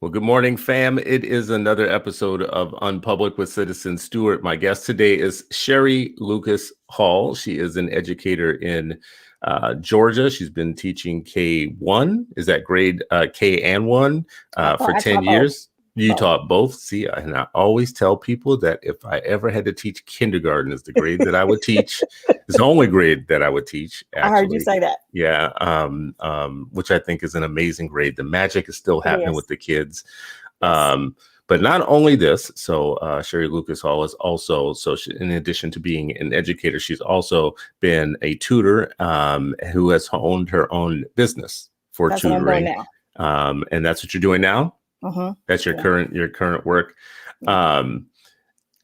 Well, good morning, fam. It is another episode of UnPublic with Citizen Stewart. My guest today is Sherri Lucas Hall. She is an educator in Georgia. She's been teaching K1. Is that grade K and 1 for 10 years? You taught both. See, and I always tell people that if I ever had to teach kindergarten, is the grade that I would teach. It's the only grade that I would teach. Actually. I heard you say that. Yeah, which I think is an amazing grade. The magic is still happening with the kids. Yes. But not only this, so Sherri Lucas Hall is also, in addition to being an educator, she's also been a tutor who has owned her own business for tutoring. What I'm doing now. And that's what you're doing now? That's your current work.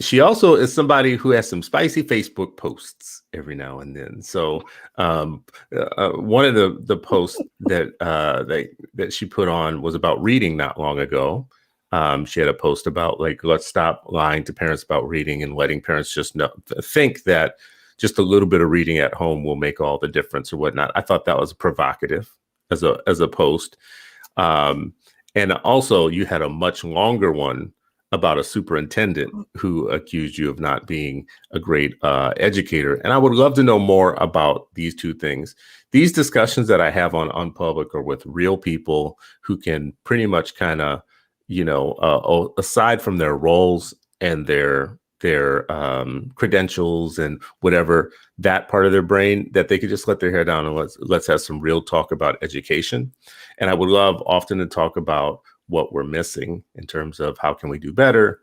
She also is somebody who has some spicy Facebook posts every now and then. So one of the posts that she put on was about reading not long ago. She had a post about let's stop lying to parents about reading and letting parents just think that just a little bit of reading at home will make all the difference or whatnot. I thought that was provocative as a post. And also you had a much longer one about a superintendent who accused you of not being a great educator. And I would love to know more about these two things. These discussions that I have on UnPublic are with real people who can pretty much kind of, aside from their roles and their credentials and whatever, that part of their brain, that they could just let their hair down and let's have some real talk about education. And I would love often to talk about what we're missing in terms of how can we do better.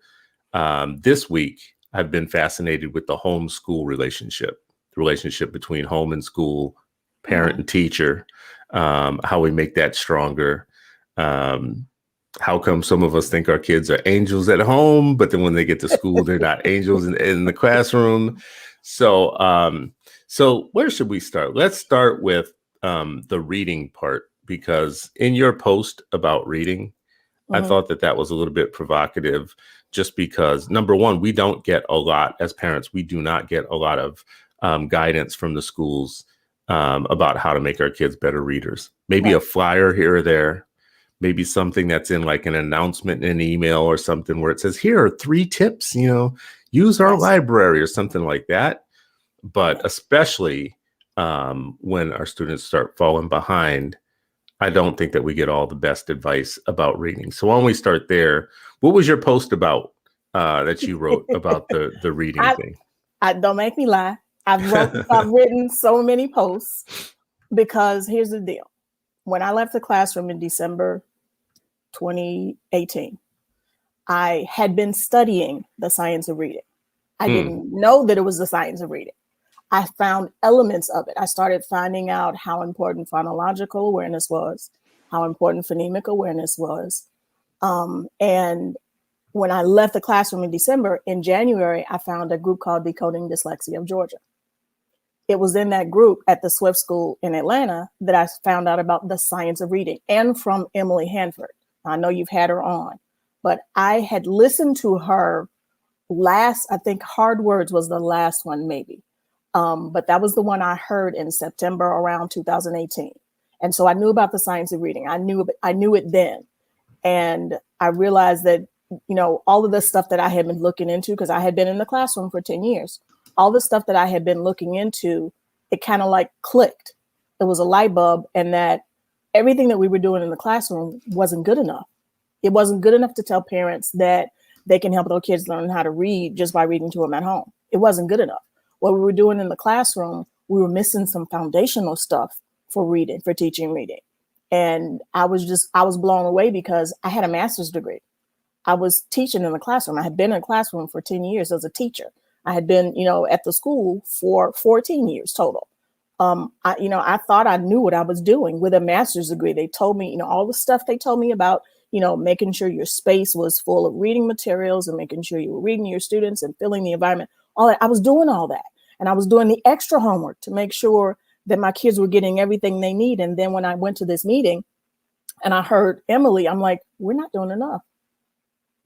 This week, I've been fascinated with the home-school relationship, the relationship between home and school, parent and teacher, how we make that stronger. How come some of us think our kids are angels at home, but then when they get to school, they're not angels in the classroom. So where should we start? Let's start with the reading part, because in your post about reading, I thought that was a little bit provocative, just because, number one, we don't get a lot as parents. We do not get a lot of guidance from the schools about how to make our kids better readers. Maybe a flyer here or there, maybe something that's in like an announcement in an email or something where it says, here are 3 tips, use our library or something like that. But especially when our students start falling behind, I don't think that we get all the best advice about reading. So why don't we start there? What was your post about that you wrote about the reading thing? Don't make me lie. I've written so many posts because here's the deal. When I left the classroom in December 2018, I had been studying the science of reading. I didn't know that it was the science of reading. I found elements of it. I started finding out how important phonological awareness was, how important phonemic awareness was. And when I left the classroom in December, in January, I found a group called Decoding Dyslexia of Georgia. It was in that group at the Swift School in Atlanta that I found out about the science of reading, and from Emily Hanford. I know you've had her on, but I had listened to her last, I think Hard Words was the last one maybe. But that was the one I heard in September around 2018. And so I knew about the science of reading. I knew it then. And I realized that, all of the stuff that I had been looking into, because I had been in the classroom for 10 years, all the stuff that I had been looking into, it kind of like clicked. It was a light bulb, and that everything that we were doing in the classroom wasn't good enough. It wasn't good enough to tell parents that they can help their kids learn how to read just by reading to them at home. It wasn't good enough. What we were doing in the classroom, we were missing some foundational stuff for reading, for teaching reading. And I was blown away because I had a master's degree. I was teaching in the classroom. I had been in a classroom for 10 years as a teacher. I had been, at the school for 14 years total. I thought I knew what I was doing with a master's degree. They told me, all the stuff they told me about, making sure your space was full of reading materials and making sure you were reading to your students and filling the environment. All that. I was doing all that. And I was doing the extra homework to make sure that my kids were getting everything they need. And then when I went to this meeting and I heard Emily, I'm like, we're not doing enough.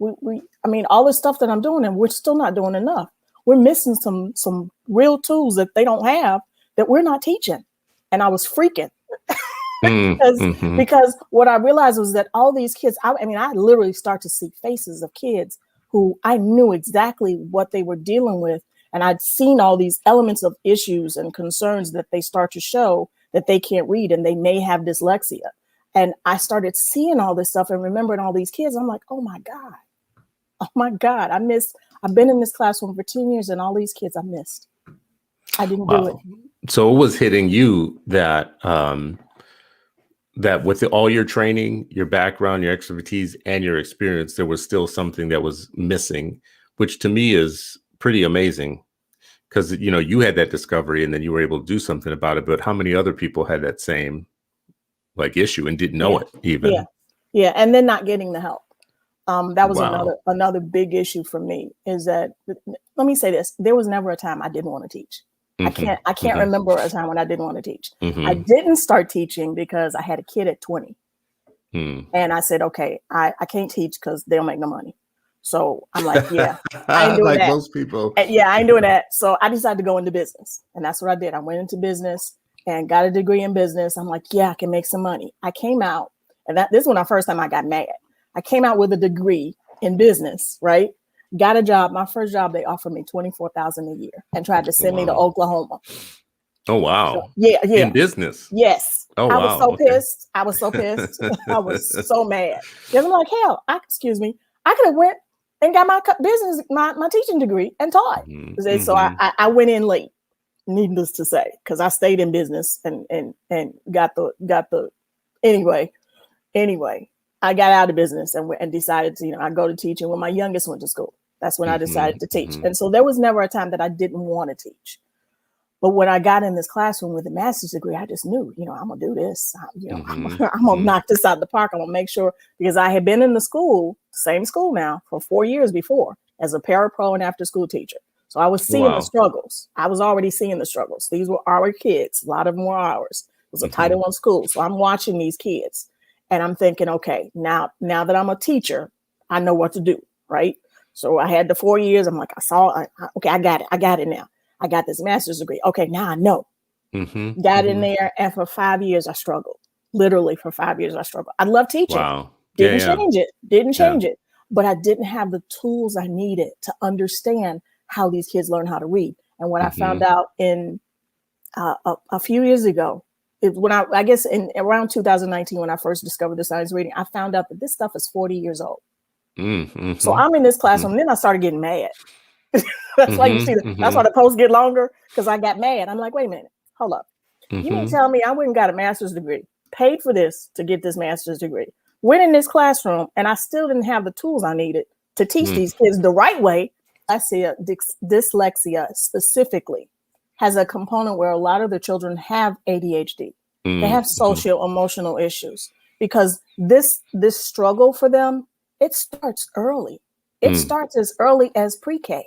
All the stuff that I'm doing, and we're still not doing enough. We're missing some real tools that they don't have that we're not teaching. And I was freaking. Because what I realized was that all these kids, I mean, I literally start to see faces of kids who I knew exactly what they were dealing with. And I'd seen all these elements of issues and concerns that they start to show that they can't read and they may have dyslexia. And I started seeing all this stuff and remembering all these kids. I'm like, oh my God, I've been in this classroom for 10 years and all these kids I missed. I didn't do it. So it was hitting you that that with all your training, your background, your expertise, and your experience, there was still something that was missing, which to me is pretty amazing. Because, you know, you had that discovery and then you were able to do something about it. But how many other people had that same like issue and didn't know it even? Yeah. And then not getting the help. That was another big issue for me is that, let me say this, there was never a time I didn't want to teach. I can't remember a time when I didn't want to teach. I didn't start teaching because I had a kid at 20. And I said, okay, I can't teach because they don't make no money. So I'm like, yeah, I ain't doing like that. most people. Yeah, I ain't doing that. So I decided to go into business. And that's what I did. I went into business and got a degree in business. I'm like, yeah, I can make some money. I came out, and this is when the first time I got mad. I came out with a degree in business, right? Got a job. My first job, they offered me $24,000 a year and tried to send me to Oklahoma. Oh, wow. So, yeah. In business. Yes. Oh, I wow. was so pissed. I was so pissed. I was so mad. Because I'm like, hell, I could have went and got my business, my teaching degree and taught. So I went in late, needless to say, because I stayed in business and got the anyway, I got out of business and decided to, I go to teaching when my youngest went to school. That's when I decided to teach. And so there was never a time that I didn't want to teach. But when I got in this classroom with a master's degree, I just knew, I'm going to do this. I'm going to knock this out of the park. I'm going to make sure, because I had been in the school, same school now, for 4 years before as a parapro and after school teacher. So I was seeing the struggles. I was already seeing the struggles. These were our kids. A lot of them were ours. It was a Title I school. So I'm watching these kids and I'm thinking, okay, now that I'm a teacher, I know what to do, right? So I had the 4 years. I'm like, okay, I got it. I got it now. I got this master's degree. Okay, now I know. Got in there, and for 5 years I struggled. Literally for 5 years I struggled. I love teaching. Wow. Didn't change it. But I didn't have the tools I needed to understand how these kids learn how to read. And what I found out in a few years ago, when I guess in around 2019, when I first discovered the science of reading, I found out that this stuff is 40 years old. So I'm in this classroom, and then I started getting mad. That's why you see that's why the posts get longer, because I got mad. I'm like, wait a minute, hold up. You mean tell me I went and got a master's degree, paid for this to get this master's degree, went in this classroom, and I still didn't have the tools I needed to teach these kids the right way. I see dyslexia specifically has a component where a lot of the children have ADHD. They have social emotional issues, because this struggle for them, it starts early. It starts as early as pre-K.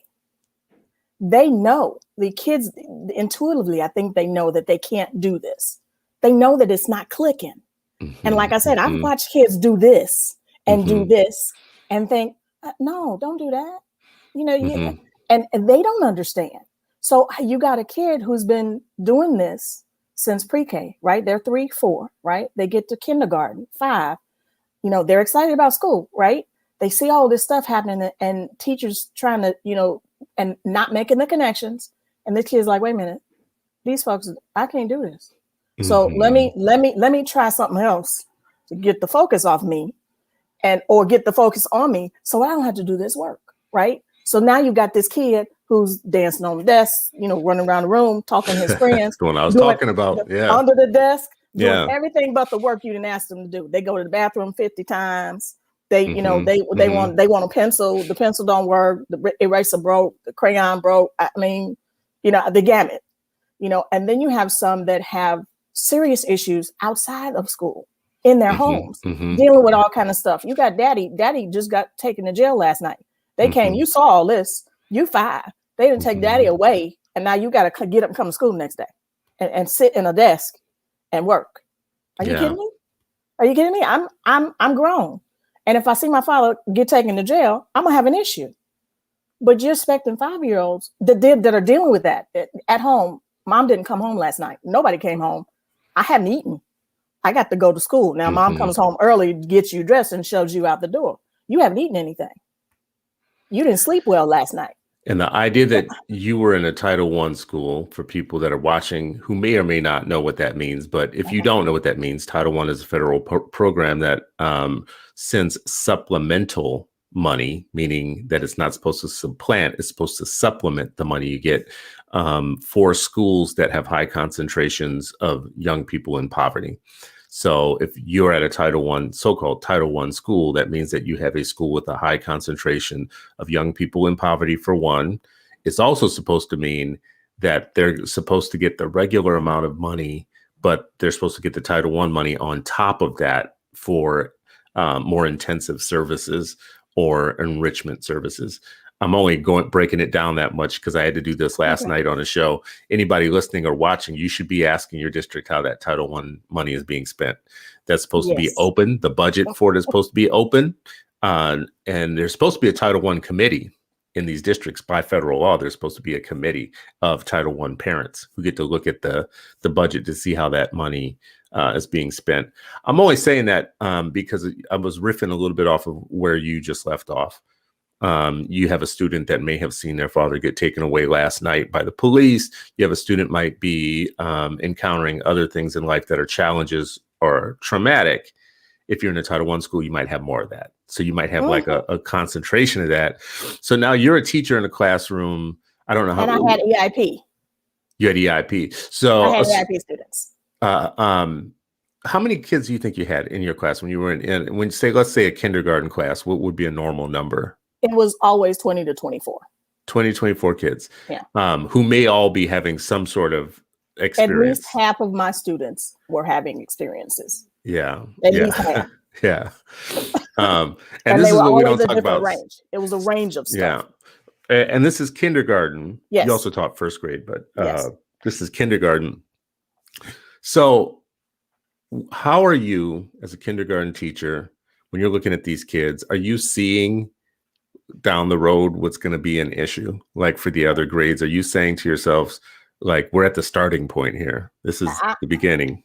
They know, the kids intuitively, I think they know that they can't do this. They know that it's not clicking. And like I said, I've watched kids do this and do this and think, no, don't do that. And they don't understand. So you got a kid who's been doing this since pre-K, right? They're 3, 4, right? They get to kindergarten, 5. They're excited about school, right? They see all this stuff happening and teachers trying to, and not making the connections. And the kid's like, wait a minute, these folks, I can't do this. So let me try something else to get the focus off me or get the focus on me, so I don't have to do this work, right? So now you got this kid who's dancing on the desk, running around the room, talking to his friends. That's what I was talking about. Yeah. Under the desk, doing everything but the work you didn't ask them to do. They go to the bathroom 50 times. They, they want a pencil. The pencil don't work. The eraser broke. The crayon broke. I mean, the gamut. And then you have some that have serious issues outside of school, in their homes, dealing with all kind of stuff. You got daddy just got taken to jail last night. They came. You saw all this. You 5. They didn't take daddy away, and now you got to get up and come to school the next day, and sit in a desk and work. Are you kidding me? Are you kidding me? I'm grown. And if I see my father get taken to jail, I'm gonna have an issue. But you're expecting 5-year-olds that are dealing with that at home. Mom didn't come home last night. Nobody came home. I hadn't eaten. I got to go to school. Now, mom Mm-hmm. comes home early, gets you dressed, and shoves you out the door. You haven't eaten anything. You didn't sleep well last night. And the idea that you were in a Title I school, for people that are watching who may or may not know what that means, but if you don't know what that means, Title I is a federal program that sends supplemental money, meaning that it's not supposed to supplant, it's supposed to supplement the money you get for schools that have high concentrations of young people in poverty. So if you're at a Title I, so-called Title I school, that means that you have a school with a high concentration of young people in poverty, for one. It's also supposed to mean that they're supposed to get the regular amount of money, but they're supposed to get the Title I money on top of that for more intensive services or enrichment services. I'm only breaking it down that much because I had to do this last night on a show. Anybody listening or watching, you should be asking your district how that Title I money is being spent. That's supposed to be open. The budget for it is supposed to be open. And there's supposed to be a Title I committee in these districts by federal law. There's supposed to be a committee of Title I parents who get to look at the budget to see how that money is being spent. I'm only saying that because I was riffing a little bit off of where you just left off. You have a student that may have seen their father get taken away last night by the police. You have a student might be encountering other things in life that are challenges or traumatic. If you're in a Title I school, you might have more of that. So you might have like a concentration of that. So now you're a teacher in a classroom. I don't know how. And I had EIP. You had EIP. So I had EIP students. How many kids do you think you had in your class when you were when let's say a kindergarten class? What would be a normal number? It was always 20 to 24. 20, 24 kids. Yeah. Who may all be having some sort of experience. At least half of my students were having experiences. Yeah. At least half. Yeah. And this is what we don't talk talk about. Range. It was a range of stuff. Yeah. And this is kindergarten. Yes. You also taught first grade, but yes. This is kindergarten. So how are you as a kindergarten teacher, when you're looking at these kids, are you seeing down the road what's going to be an issue, like for the other grades? Are you saying to yourselves, like, we're at the starting point here, this is the beginning?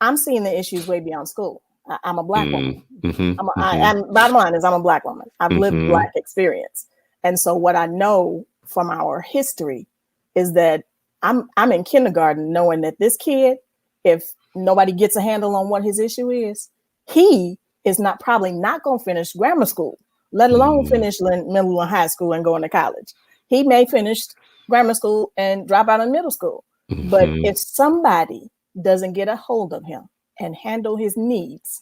I'm seeing the issues way beyond school. I'm a Black woman. Bottom line is, I'm a Black woman. I've lived Black experience, and so what I know from our history is that I'm in kindergarten knowing that this kid, if nobody gets a handle on what his issue is, he is probably not going to finish grammar school, let alone finish middle and high school and go into college. He may finish grammar school and drop out of middle school. But if somebody doesn't get a hold of him and handle his needs,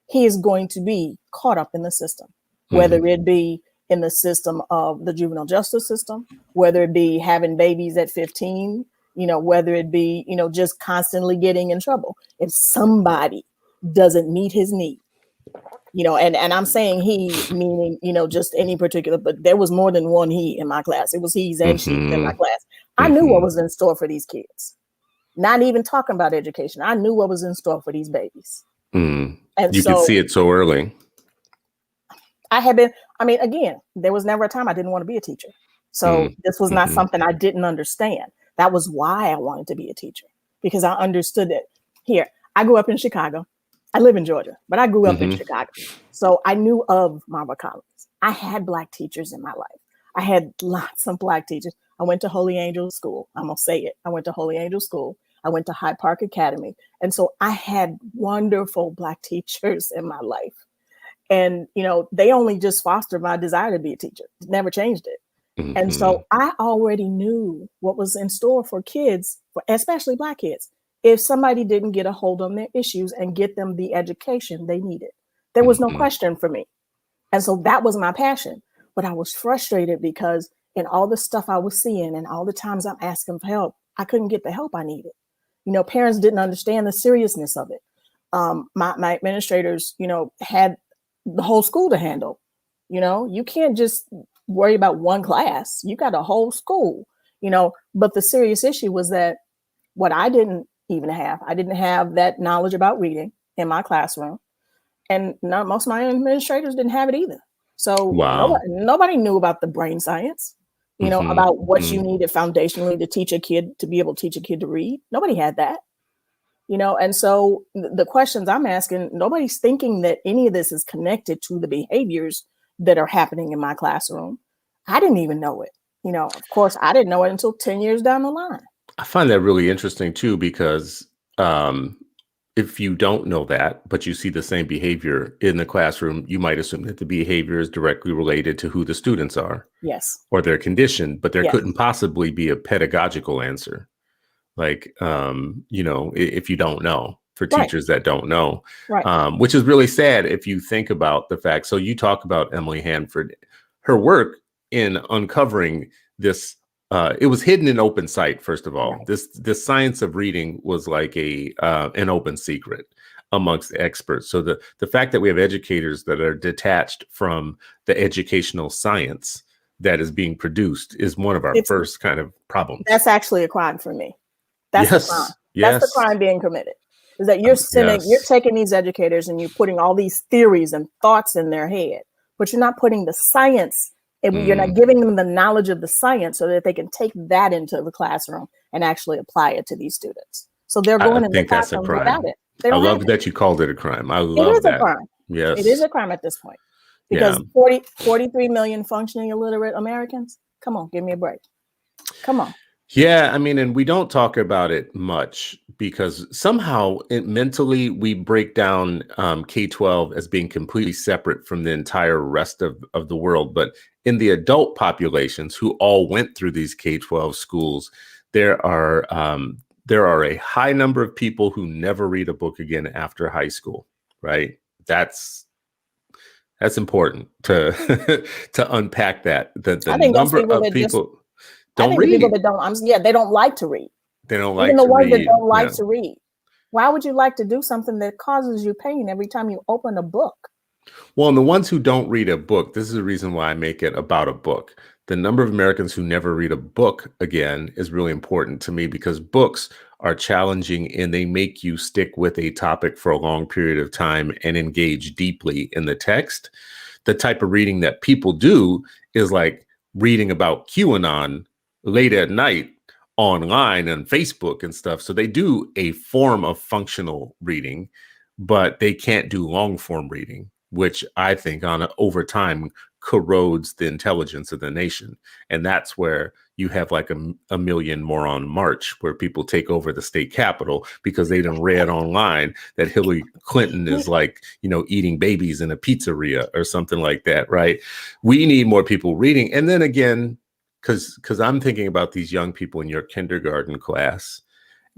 he is going to be caught up in the system, whether it be in the system of the juvenile justice system, whether it be having babies at 15, whether it be, just constantly getting in trouble. If somebody doesn't meet his need, and I'm saying he, meaning, just any particular, but there was more than one he in my class. It was he's and she's in my class. I knew what was in store for these kids. Not even talking about education. I knew what was in store for these babies. And you could see it so early. Again, there was never a time I didn't want to be a teacher. So this was not something I didn't understand. That was why I wanted to be a teacher, because I understood it. Here, I grew up in Chicago. I live in Georgia, but I grew up in Chicago. So I knew of Marva Collins. I had Black teachers in my life. I had lots of Black teachers. I went to Holy Angel School. I'm going to say it. I went to Holy Angel School. I went to Hyde Park Academy. And so I had wonderful Black teachers in my life. And, they only just fostered my desire to be a teacher. Never changed it. And so I already knew what was in store for kids, especially Black kids, if somebody didn't get a hold on their issues and get them the education they needed. There was no question for me. And so that was my passion. But I was frustrated because in all the stuff I was seeing and all the times I'm asking for help, I couldn't get the help I needed. Parents didn't understand the seriousness of it. My administrators, had the whole school to handle. You can't just worry about one class. You got a whole school, but the serious issue was that what I didn't have that knowledge about reading in my classroom. And most of my administrators didn't have it either. So nobody knew about the brain science, about what you needed foundationally to teach a kid to be able to teach a kid to read. Nobody had that. And so the questions I'm asking, nobody's thinking that any of this is connected to the behaviors that are happening in my classroom. I didn't even know it. Of course, I didn't know it until 10 years down the line. I find that really interesting too, because um, if you don't know that, but you see the same behavior in the classroom, you might assume that the behavior is directly related to who the students are Yes. or their condition, but there Yes. couldn't possibly be a pedagogical answer. Like, if you don't know, for Right. teachers that don't know, Right. which is really sad if you think about the fact. So you talk about Emily Hanford, her work in uncovering this. It was hidden in open sight. First of all, Right. this science of reading was like an open secret amongst experts. So the fact that we have educators that are detached from the educational science that is being produced is one of our first kind of problems. That's actually a crime for me. That's the crime. That's the crime being committed. Is that you're taking these educators and you're putting all these theories and thoughts in their head, but you're not putting the science, and you're not giving them the knowledge of the science so that they can take that into the classroom and actually apply it to these students. So they're going in the classroom without it. I love that you called it a crime. I love that. It is a crime. Yes. It is a crime at this point. Because 43 million functioning illiterate Americans, come on, give me a break. Come on. Yeah, I mean, and we don't talk about it much because somehow mentally we break down K-12 as being completely separate from the entire rest of the world. But in the adult populations who all went through these K-12 schools, there are a high number of people who never read a book again after high school, right? That's important to to unpack that. The number of people don't read. People that don't, they don't like to read. They don't like Even the to ones read. that don't like to read. Why would you like to do something that causes you pain every time you open a book? Well, and the ones who don't read a book, this is the reason why I make it about a book. The number of Americans who never read a book again is really important to me because books are challenging and they make you stick with a topic for a long period of time and engage deeply in the text. The type of reading that people do is like reading about QAnon late at night online on Facebook and stuff. So they do a form of functional reading, but they can't do long form reading, which I think over time corrodes the intelligence of the nation. And that's where you have like a million moron march where people take over the state capitol because they done read online that Hillary Clinton is like, eating babies in a pizzeria or something like that, right? We need more people reading. And then again, because I'm thinking about these young people in your kindergarten class.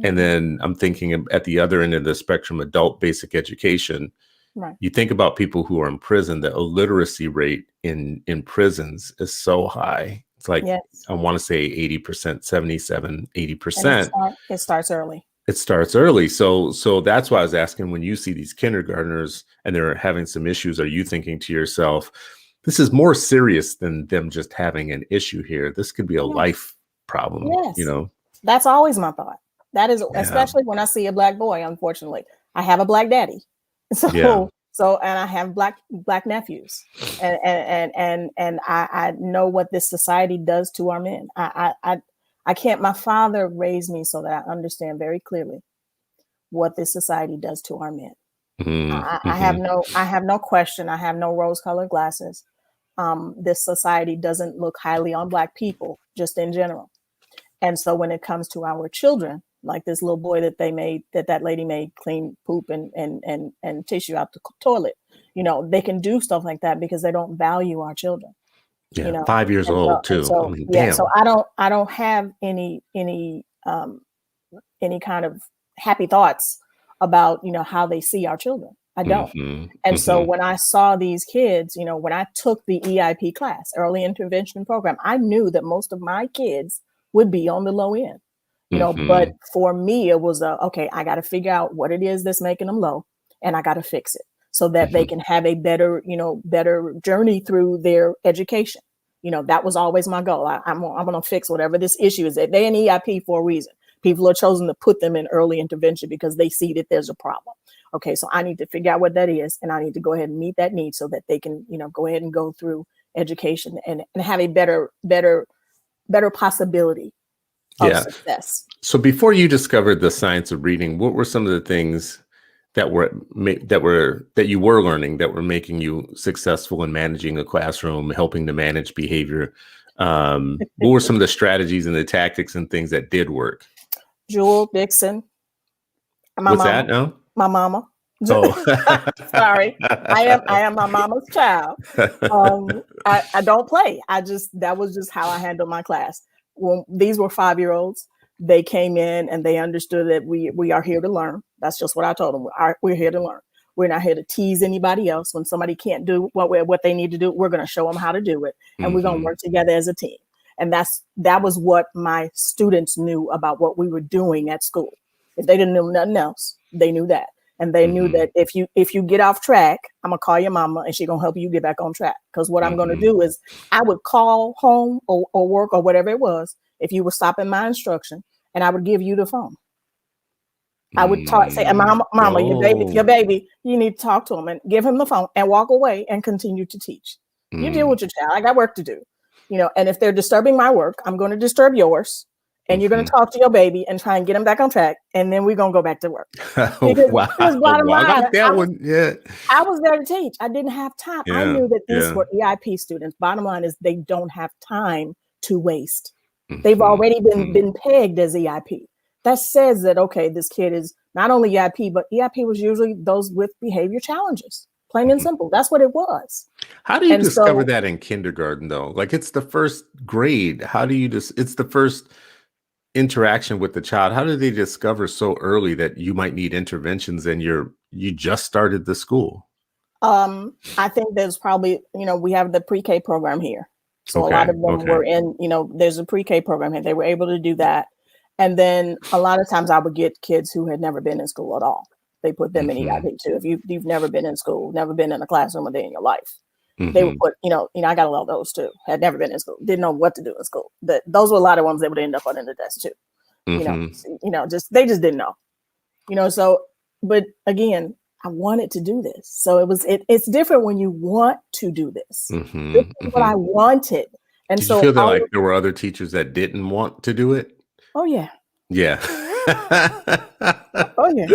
And then I'm thinking at the other end of the spectrum, adult basic education. Right. You think about people who are in prison, the illiteracy rate in prisons is so high. It's like, I want to say 80%, 77, 80%. It starts early. It starts early. So that's why I was asking, when you see these kindergartners and they're having some issues, are you thinking to yourself, this is more serious than them just having an issue here? This could be a life problem, That's always my thought. That is, especially when I see a Black boy, unfortunately. I have a Black daddy. So and I have black nephews, and I know what this society does to our men. I can't. My father raised me so that I understand very clearly what this society does to our men. I have no question. I have no rose-colored glasses. This society doesn't look highly on Black people, just in general. And so when it comes to our children, like this little boy that that lady made clean poop and tissue out the toilet, they can do stuff like that because they don't value our children. 5 years old too. So, I mean, damn. So I don't have any kind of happy thoughts about how they see our children. I don't. And so when I saw these kids, when I took the EIP class, early intervention program, I knew that most of my kids would be on the low end. But for me, it was okay, I got to figure out what it is that's making them low, and I got to fix it so that they can have a better journey through their education. That was always my goal. I'm going to fix whatever this issue is. They're in EIP for a reason. People are chosen to put them in early intervention because they see that there's a problem. Okay, so I need to figure out what that is, and I need to go ahead and meet that need so that they can, go ahead and go through education and have a better possibility of Yeah. success. So before you discovered the science of reading, what were some of the things that you were learning that were making you successful in managing a classroom, helping to manage behavior? What were some of the strategies and the tactics and things that did work? Jewel Dixon, my What's mama, that now? my mama. Oh. Sorry, I am my mama's child. I don't play. That was just how I handled my class. When these were 5-year-olds, they came in and they understood that we are here to learn. That's just what I told them. We're here to learn. We're not here to tease anybody else. When somebody can't do what they need to do, we're going to show them how to do it, and we're going to work together as a team. And that was what my students knew about what we were doing at school. If they didn't know nothing else, they knew that. And they knew that if you get off track, I'm gonna call your mama and she's gonna help you get back on track. Because what I'm gonna do is I would call home or work or whatever it was if you were stopping my instruction, and I would give you the phone. I would say, mama, your baby, you need to talk to him and give him the phone and walk away and continue to teach. You deal with your child. I got work to do. And if they're disturbing my work, I'm going to disturb yours. And you're going to talk to your baby and try and get him back on track. And then we're going to go back to work. Wow. Bottom line, I like that one. Yeah. I was there to teach. I didn't have time. Yeah. I knew that these were EIP students. Bottom line is they don't have time to waste. They've already been pegged as EIP. That says that, okay, this kid is not only EIP, but EIP was usually those with behavior challenges. Plain and simple. That's what it was. How do you discover that in kindergarten, though? Like, it's the first grade. How do you it's the first interaction with the child. How do they discover so early that you might need interventions and you just started the school? I think there's probably, we have the pre-K program here. So a lot of them were in, there's a pre-K program here. They were able to do that. And then a lot of times I would get kids who had never been in school at all. They put them in EIP too. If you've never been in school, never been in a classroom a day in your life, they would put, I got a lot of those too. Had never been in school, didn't know what to do in school. Those were a lot of ones that would end up under the desk too. They just didn't know. So, but again, I wanted to do this. So it's different when you want to do this. This is what I wanted. And Did you feel that like there were other teachers that didn't want to do it? Oh yeah. Yeah. Oh yeah.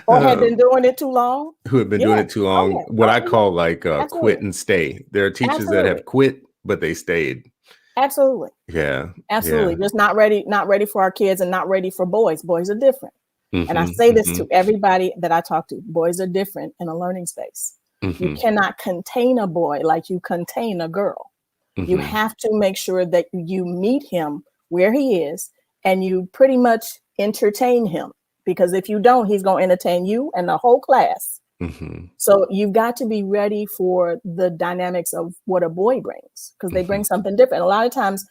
Or had been doing it too long. Who had been doing it too long. What I call like quit and stay. There are teachers that have quit, but they stayed. Absolutely. Yeah. Absolutely. Just not ready for our kids and not ready for boys. Boys are different. And I say this to everybody that I talk to. Boys are different in a learning space. You cannot contain a boy like you contain a girl. You have to make sure that you meet him where he is and you pretty much entertain him, because if you don't, he's going to entertain you and the whole class. So you've got to be ready for the dynamics of what a boy brings, because they bring something different. A lot of times,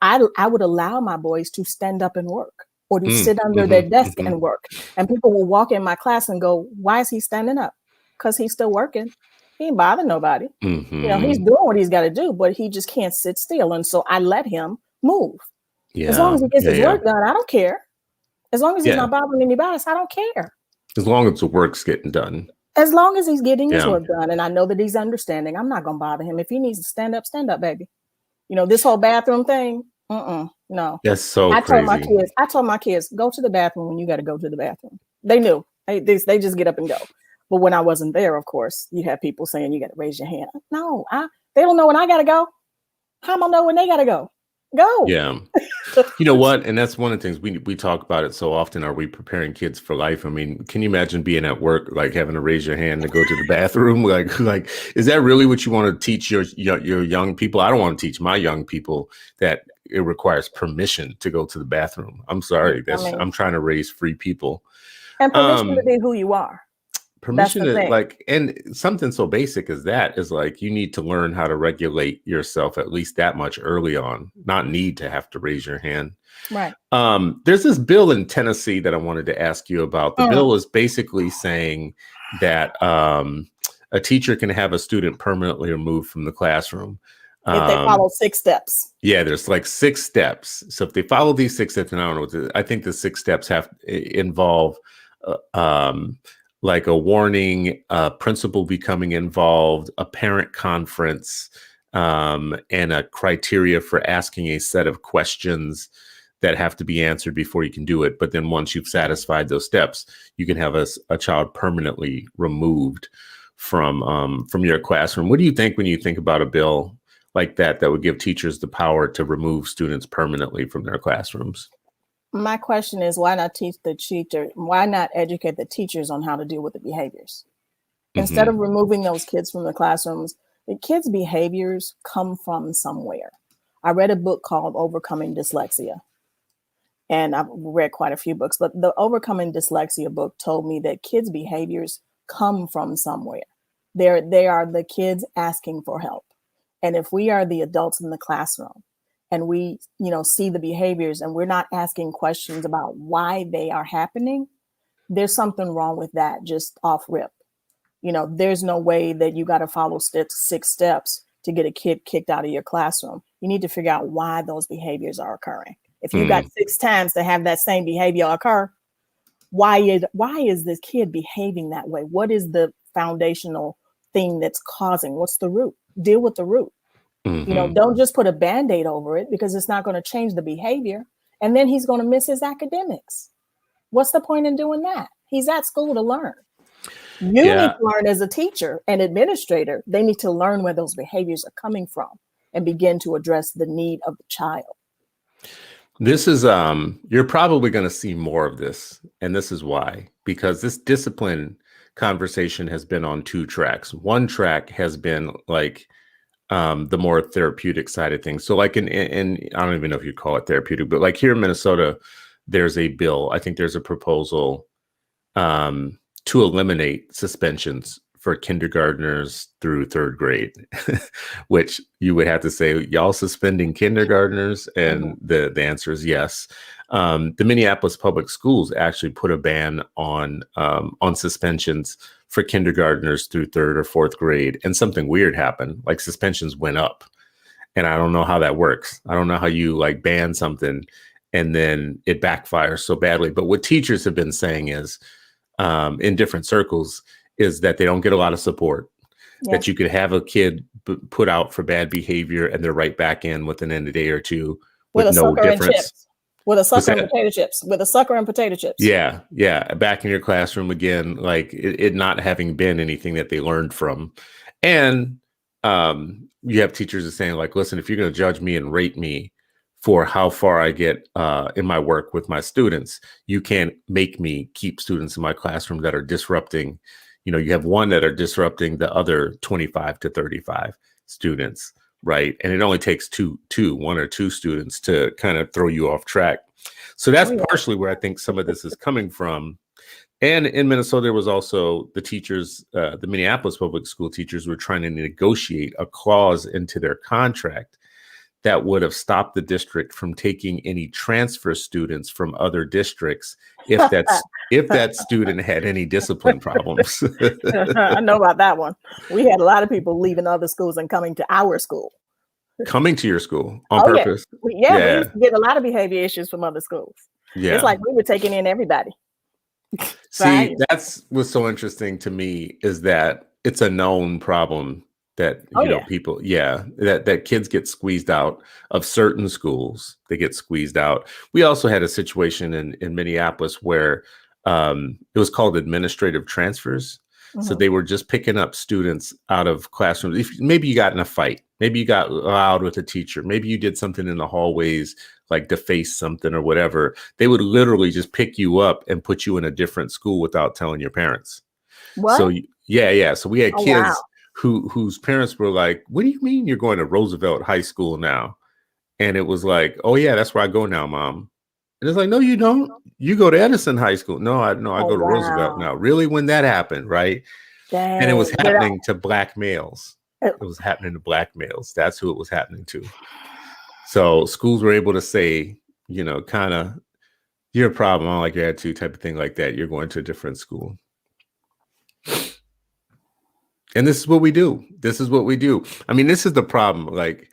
I would allow my boys to stand up and work or to sit under their desk and work. And people will walk in my class and go, why is he standing up? Because he's still working. He ain't bothering nobody. He's doing what he's got to do, but he just can't sit still. And so I let him move. As long as he gets his work done, I don't care. As long as he's not bothering anybody else, I don't care. As long as the work's getting done. As long as he's getting his work done, and I know that he's understanding, I'm not going to bother him. If he needs to stand up, baby. This whole bathroom thing, no. That's so I crazy. told my kids, go to the bathroom when you got to go to the bathroom. They knew. They just get up and go. But when I wasn't there, of course, you have people saying you got to raise your hand. No, they don't know when I got to go. How am I know when they got to go? Go. Yeah. You know what? And that's one of the things we talk about it so often. Are we preparing kids for life? I mean, can you imagine being at work, like having to raise your hand to go to the bathroom? Like, is that really what you want to teach your young people? I don't want to teach my young people that it requires permission to go to the bathroom. I'm sorry. I'm trying to raise free people. And permission to be who you are. Permission to and something so basic as that is like, you need to learn how to regulate yourself at least that much early on, not need to have to raise your hand. Right. There's this bill in Tennessee that I wanted to ask you about. The bill is basically saying that a teacher can have a student permanently removed from the classroom. If they follow 6 steps. Yeah, there's like 6 steps. So if they follow these 6 steps, and I don't know, I think the 6 steps involve like a warning, principal becoming involved, a parent conference, and a criteria for asking a set of questions. that have to be answered before you can do it. But then once you've satisfied those steps, you can have a child permanently removed from your classroom. What do you think when you think about a bill like that would give teachers the power to remove students permanently from their classrooms? My question is, why not teach the teacher? Why not educate the teachers on how to deal with the behaviors? Instead of removing those kids from the classrooms, the kids' behaviors come from somewhere. I read a book called Overcoming Dyslexia, and I've read quite a few books, but the Overcoming Dyslexia book told me that kids' behaviors come from somewhere. They are the kids asking for help. And if we are the adults in the classroom and we, see the behaviors and we're not asking questions about why they are happening, there's something wrong with that just off rip. There's no way that you got to follow 6 steps to get a kid kicked out of your classroom. You need to figure out why those behaviors are occurring. If you got 6 times to have that same behavior occur, why is this kid behaving that way? What is the foundational thing that's causing? What's the root? Deal with the root. Don't just put a Band-Aid over it, because it's not going to change the behavior. And then he's going to miss his academics. What's the point in doing that? He's at school to learn. You need to learn as a teacher and administrator. They need to learn where those behaviors are coming from and begin to address the need of the child. This is, you're probably going to see more of this. And this is why, because this discipline conversation has been on 2 tracks. One track has been like the more therapeutic side of things. So like in I don't even know if you call it therapeutic, but like here in Minnesota, there's a bill. I think there's a proposal to eliminate suspensions for kindergartners through 3rd grade, which you would have to say, y'all suspending kindergartners? And the answer is yes. The Minneapolis Public Schools actually put a ban on suspensions for kindergartners through 3rd or 4th grade. And something weird happened, like suspensions went up. And I don't know how that works. I don't know how you like ban something and then it backfires so badly. But what teachers have been saying is, in different circles, is that they don't get a lot of support, that you could have a kid put out for bad behavior and they're right back in within a day or two with no difference. With a sucker and potato chips. With a sucker and potato chips. Yeah. Back in your classroom again, like it not having been anything that they learned from. And you have teachers that saying like, listen, if you're going to judge me and rate me for how far I get in my work with my students, you can't make me keep students in my classroom that are disrupting. You have one that are disrupting the other 25 to 35 students, right? And it only takes 1 or 2 students to kind of throw you off track. So that's partially where I think some of this is coming from. And in Minnesota, there was also the teachers, the Minneapolis public school teachers were trying to negotiate a clause into their contract that would have stopped the district from taking any transfer students from other districts if that student had any discipline problems. I know about that one. We had a lot of people leaving other schools and coming to our school. Coming to your school on purpose. We used to get a lot of behavior issues from other schools. Yeah. It's like we were taking in everybody. See, that's what's so interesting to me, is that it's a known problem that people, that kids get squeezed out of certain schools. They get squeezed out. We also had a situation in Minneapolis where it was called administrative transfers. So they were just picking up students out of classrooms. If maybe you got in a fight, maybe you got loud with a teacher, maybe you did something in the hallways, like deface something or whatever, they would literally just pick you up and put you in a different school without telling your parents. What? So so we had kids whose parents were like, what do you mean you're going to Roosevelt High School now? And it was like, oh yeah, that's where I go now, Mom. And it's like, no, you don't. You go to Edison High School. No, I go to Roosevelt now. Really? When that happened, right? Dang. And it was happening to Black males. It was happening to Black males. That's who it was happening to. So schools were able to say, kind of, you're a problem, I don't like your attitude, type of thing like that. You're going to a different school. And this is what we do. I mean, this is the problem. Like,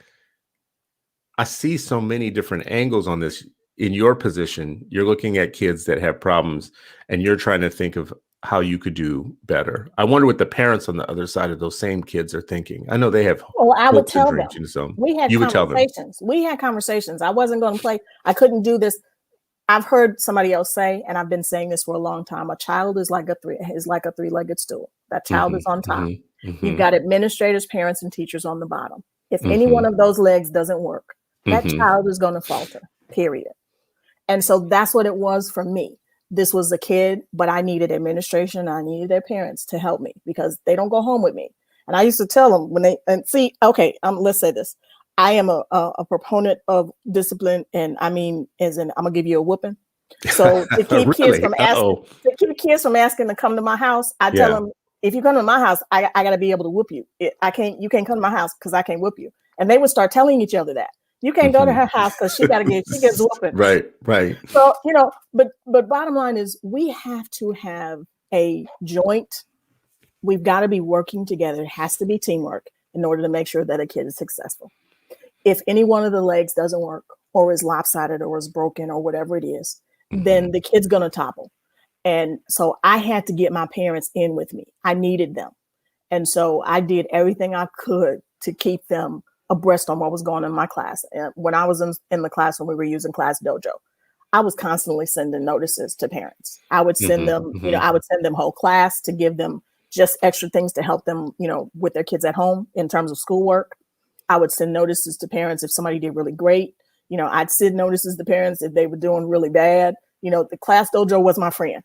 I see so many different angles on this. In your position, you're looking at kids that have problems and you're trying to think of how you could do better. I wonder what the parents on the other side of those same kids are thinking. I know they have Well, I would hopes and tell dreams, them. so We had you would tell them. conversations. We had conversations. I wasn't going to play. I couldn't do this. I've heard somebody else say, and I've been saying this for a long time, a child is like a three-legged stool. That child is on top. You've got administrators, parents, and teachers on the bottom. If any one of those legs doesn't work, that child is going to falter, period. And so that's what it was for me. This was a kid, but I needed administration. I needed their parents to help me because they don't go home with me. And I used to tell them let's say this. I am a proponent of discipline, and I mean, as in, I'm gonna give you a whooping. So to keep Really? kids from asking to come to my house, I tell them, if you come to my house, I gotta be able to whoop you. You can't come to my house because I can't whoop you. And they would start telling each other that. You can't go to her house because she gets whooping. Right. So, but bottom line is we have to have a joint. We've got to be working together. It has to be teamwork in order to make sure that a kid is successful. If any one of the legs doesn't work or is lopsided or is broken or whatever it is, then the kid's going to topple. And so I had to get my parents in with me. I needed them. And so I did everything I could to keep them abreast on what was going on in my class. And when I was in the class, when we were using Class Dojo, I was constantly sending notices to parents. I would send them, I would send them whole class to give them just extra things to help them, with their kids at home in terms of schoolwork. I would send notices to parents if somebody did really great. I'd send notices to parents if they were doing really bad. The Class Dojo was my friend.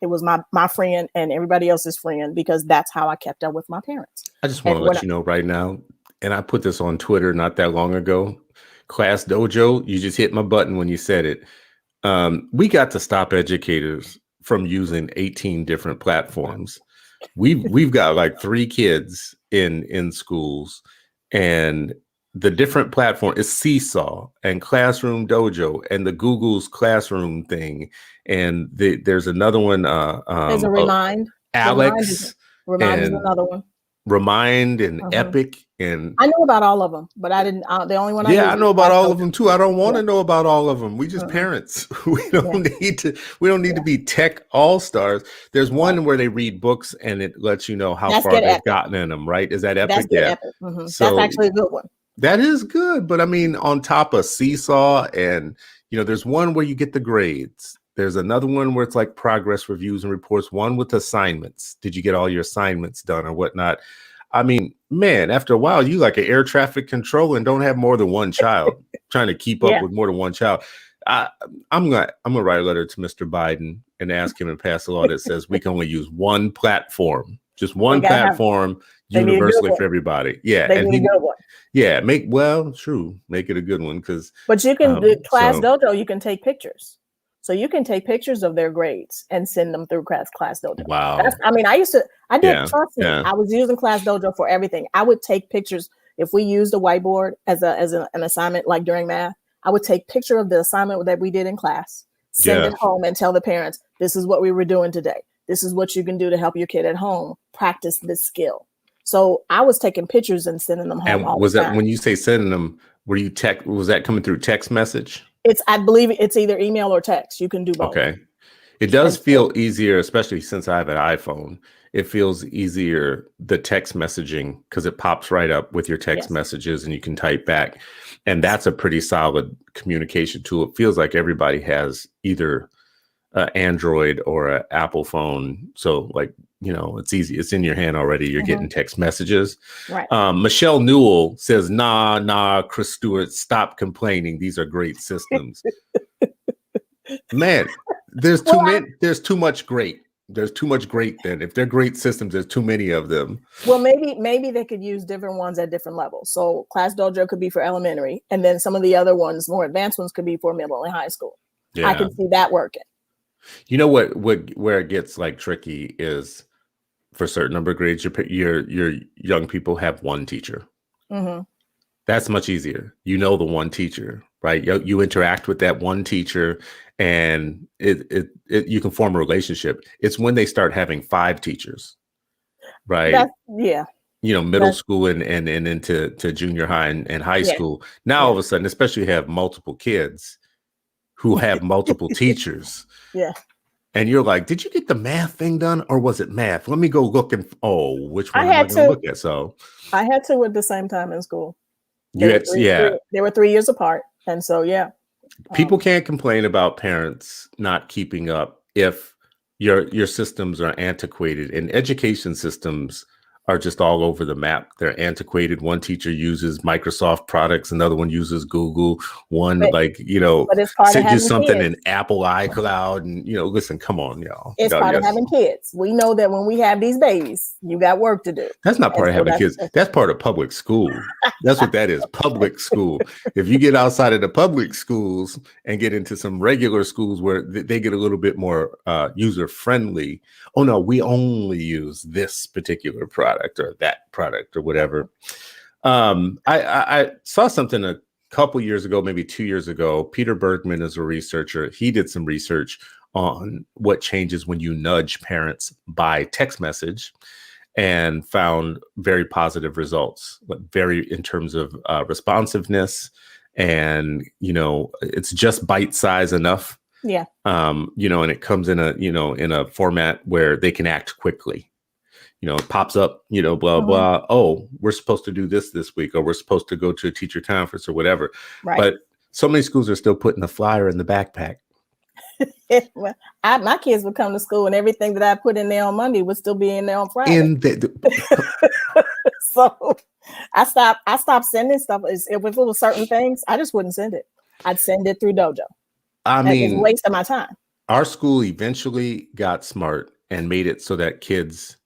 It was my friend and everybody else's friend because that's how I kept up with my parents. I just want to let you know right now, and I put this on Twitter not that long ago. Class Dojo, you just hit my button when you said it. We got to stop educators from using 18 different platforms. We've got like 3 kids in schools, and the different platform is Seesaw and Classroom Dojo and the Google's Classroom thing, and there's another one. There's a Remind. Alex. Remind is another one. Remind and Epic, and I know about all of them, but I didn't. The only one I know about all of them too. I don't want to know about all of them. We just parents. We don't need to. We don't need to be tech all stars. There's one where they read books and it lets you know how far they've gotten in them. Right? Is that Epic? Epic. So that's actually a good one. That is good, but I mean, on top of Seesaw, and there's one where you get the grades. There's another one where it's like progress reviews and reports, one with assignments. Did you get all your assignments done or whatnot? I mean, man, after a while, you like an air traffic control and don't have more than one child trying to keep up with more than one child. I'm gonna write a letter to Mr. Biden and ask him to pass a law that says we can only use one platform, just one platform universally for everybody. Yeah. Make it a good one because. But you can Class Dojo. You can take pictures. So you can take pictures of their grades and send them through Class Dojo. Wow. Trust me, I was using Class Dojo for everything. I would take pictures. If we used a whiteboard as an assignment, like during math, I would take picture of the assignment that we did in class, send it home and tell the parents, this is what we were doing today. This is what you can do to help your kid at home practice this skill. So I was taking pictures and sending them home. And was that when you say sending them, was that coming through text message? I believe it's either email or text. You can do both. Okay. It does feel easier, especially since I have an iPhone. It feels easier, the text messaging, because it pops right up with your text messages and you can type back. And that's a pretty solid communication tool. It feels like everybody has either an Android or an Apple phone. So it's easy. It's in your hand already. You're getting text messages. Right. Michelle Newell says, nah, Chris Stewart, stop complaining. These are great systems. Man, there's too much great. There's too much great then. If they're great systems, there's too many of them. Well, maybe they could use different ones at different levels. So Class Dojo could be for elementary, and then some of the other ones, more advanced ones, could be for middle and high school. Yeah. I can see that working. You know where it gets like tricky is for a certain number of grades, your young people have one teacher. That's much easier. The one teacher, right? You interact with that one teacher, and you can form a relationship. It's when they start having 5 teachers, right? Middle school and into junior high and high school. Now all of a sudden, especially have multiple kids who have multiple teachers. Yeah. and you're like, did you get the math thing done or was it math? Let me go look and which I one am I had going to to. look at? So I had to at the same time in school. you had, yeah, They were 3 years apart, and so yeah. people can't complain about parents not keeping up if your systems are antiquated, and education systems are just all over the map. They're antiquated. One teacher uses Microsoft products, another one uses Google, one But, like, but it's part of do having something kids. in Apple iCloud. And listen, come on, y'all. It's part of Yes. having kids. We know that when we have these babies, you got work to do. That's not part And of so having kids. That's part of public school. That's what that is. Public school. If you get outside of the public schools and get into some regular schools where they get a little bit more user friendly. Oh no, we only use this particular product or that product or whatever. I saw something a couple years ago, maybe 2 years ago. Peter Bergman is a researcher. He did some research on what changes when you nudge parents by text message, and found very positive results, very in terms of responsiveness, and it's just bite size enough. Yeah. And it comes in a format where they can act quickly. It pops up, blah, blah. Oh, we're supposed to do this week, or we're supposed to go to a teacher conference or whatever. Right. But so many schools are still putting the flyer in the backpack. Well, my kids would come to school and everything that I put in there on Monday would still be in there on Friday. So I stopped sending stuff. If it was certain things, I just wouldn't send it. I'd send it through Dojo. I mean, it's a waste of my time. Our school eventually got smart and made it so that kids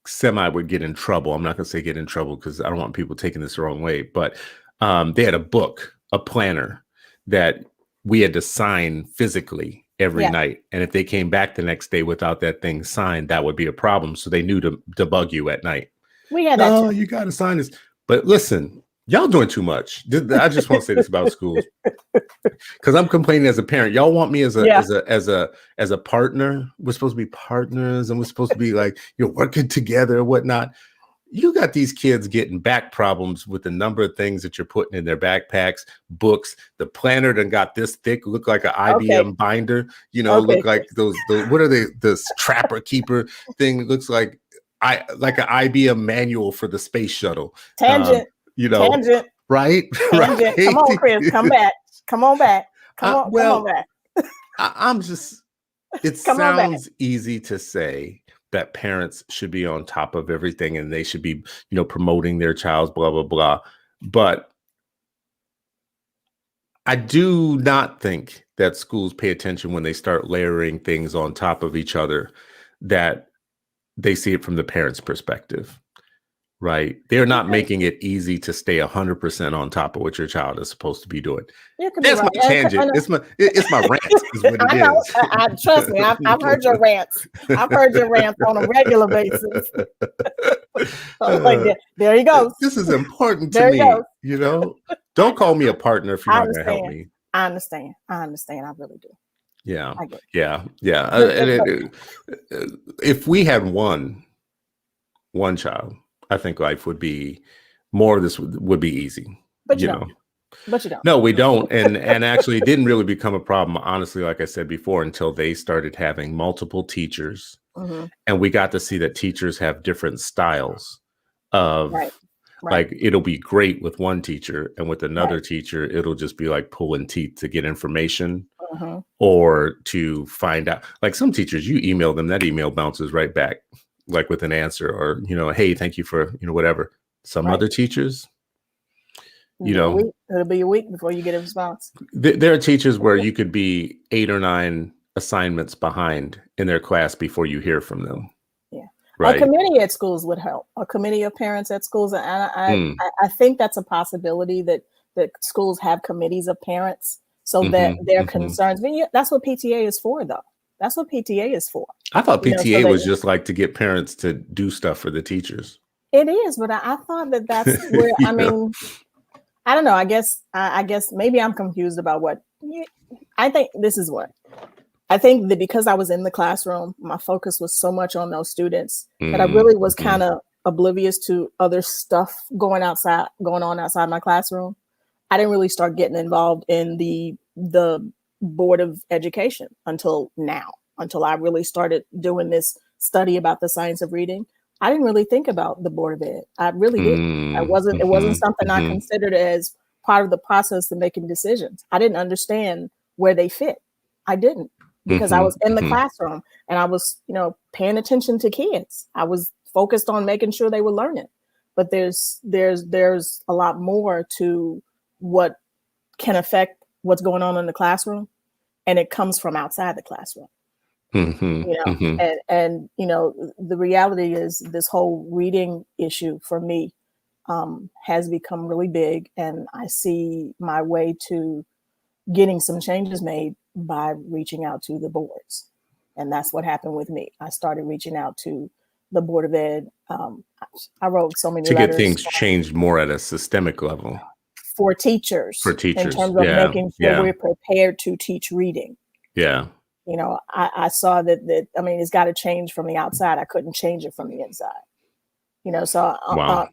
semi would get in trouble. I'm not going to say get in trouble because I don't want people taking this the wrong way, but they had a planner that we had to sign physically every night. And if they came back the next day without that thing signed, that would be a problem. So they knew to bug you at night. We had that. Oh, you got to sign this. But listen, y'all doing too much. I just want to say this about schools because I'm complaining as a parent. Y'all want me as a partner. We're supposed to be partners, and we're supposed to be like working together and whatnot. You got these kids getting back problems with the number of things that you're putting in their backpacks, books. The planner done got this thick, look like an IBM binder. Look like those. What are they? This Trapper Keeper thing looks like an IBM manual for the space shuttle. Tangent. Tangent. Right? Tangent. Right. Come on, Chris. Come back. Come on back. Come on back. I'm just. It sounds easy to say that parents should be on top of everything and they should be, promoting their child's blah, blah, blah. But I do not think that schools pay attention when they start layering things on top of each other, that they see it from the parent's perspective, right? They're not making it easy to stay 100% on top of what your child is supposed to be doing. That's my tangent. It's my rant is what it is. Trust me, I've heard your rants. I've heard your rants on a regular basis. There you go. This is important to me. Don't call me a partner if you're not going to help me. I understand. I really do. Yeah. If we had one child, I think life would be more of this would be easy. But you don't. No, we don't. And actually it didn't really become a problem, honestly, like I said before, until they started having multiple teachers. Mm-hmm. And we got to see that teachers have different styles of like, it'll be great with one teacher, and with another teacher, it'll just be like pulling teeth to get information or to find out. Like some teachers, you email them, that email bounces right back, like with an answer, or, hey, thank you for, whatever. Some other teachers, it'll be a week before you get a response. There are teachers where you could be 8 or 9 assignments behind in their class before you hear from them. Yeah. Right. A committee at schools would help. A committee of parents at schools. And I think that's a possibility that schools have committees of parents so that their concerns. But that's what PTA is for, though. That's what PTA is for. I thought PTA was just like to get parents to do stuff for the teachers. It is, but I thought that's where, I mean, I don't know. I guess maybe I'm confused about what I think. This is what I think, that because I was in the classroom, my focus was so much on those students that I really was kind of oblivious to other stuff going on outside my classroom. I didn't really start getting involved in the board of education until now. until I really started doing this study about the science of reading. I didn't really think about the Board of Ed. I really didn't. It wasn't something I considered as part of the process of making decisions. I didn't understand where they fit. I didn't, because I was in the classroom and I was, paying attention to kids. I was focused on making sure they were learning. But there's a lot more to what can affect what's going on in the classroom, and it comes from outside the classroom. And the reality is this whole reading issue for me has become really big, and I see my way to getting some changes made by reaching out to the boards. And that's what happened with me. I started reaching out to the Board of Ed. I wrote so many to letters get things changed more at a systemic level for teachers. For teachers, in terms of making sure we're prepared to teach reading. Yeah. I saw that it's got to change from the outside. I couldn't change it from the inside. So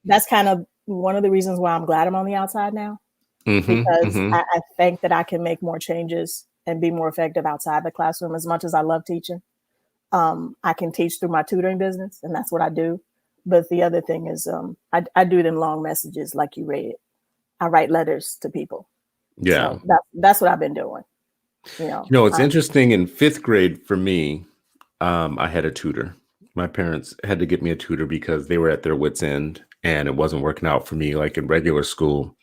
that's kind of one of the reasons why I'm glad I'm on the outside now, because I think that I can make more changes and be more effective outside the classroom. As much as I love teaching, I can teach through my tutoring business, and that's what I do. But the other thing is I do it in long messages like you read. I write letters to people. Yeah. So that's what I've been doing. It's interesting. In 5th grade for me, I had a tutor. My parents had to get me a tutor because they were at their wits' end and it wasn't working out for me like in regular school.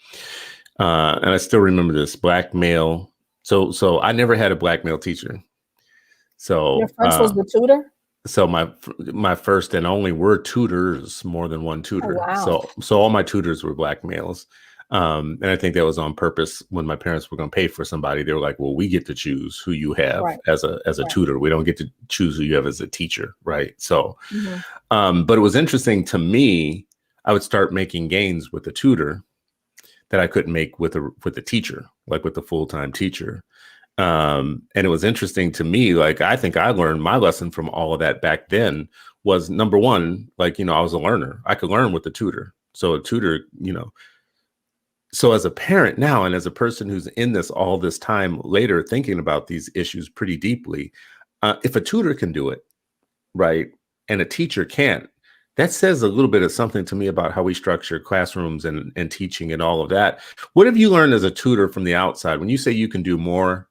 And I still remember this black male. So I never had a black male teacher. So your first was the tutor? So my first and only were tutors, more than one tutor. Oh, wow. So all my tutors were black males. And I think that was on purpose. When my parents were going to pay for somebody, they were like, well, we get to choose who you have as a tutor. We don't get to choose who you have as a teacher. Right. So, but it was interesting to me. I would start making gains with the tutor that I couldn't make with the teacher, like with the full-time teacher. And it was interesting to me. Like, I think I learned my lesson from all of that back then was, number one, like, I was a learner. I could learn with the tutor. So a tutor, so as a parent now, and as a person who's in this all this time later, thinking about these issues pretty deeply, if a tutor can do it, right, and a teacher can't, that says a little bit of something to me about how we structure classrooms and teaching and all of that. What have you learned as a tutor from the outside? When you say you can do more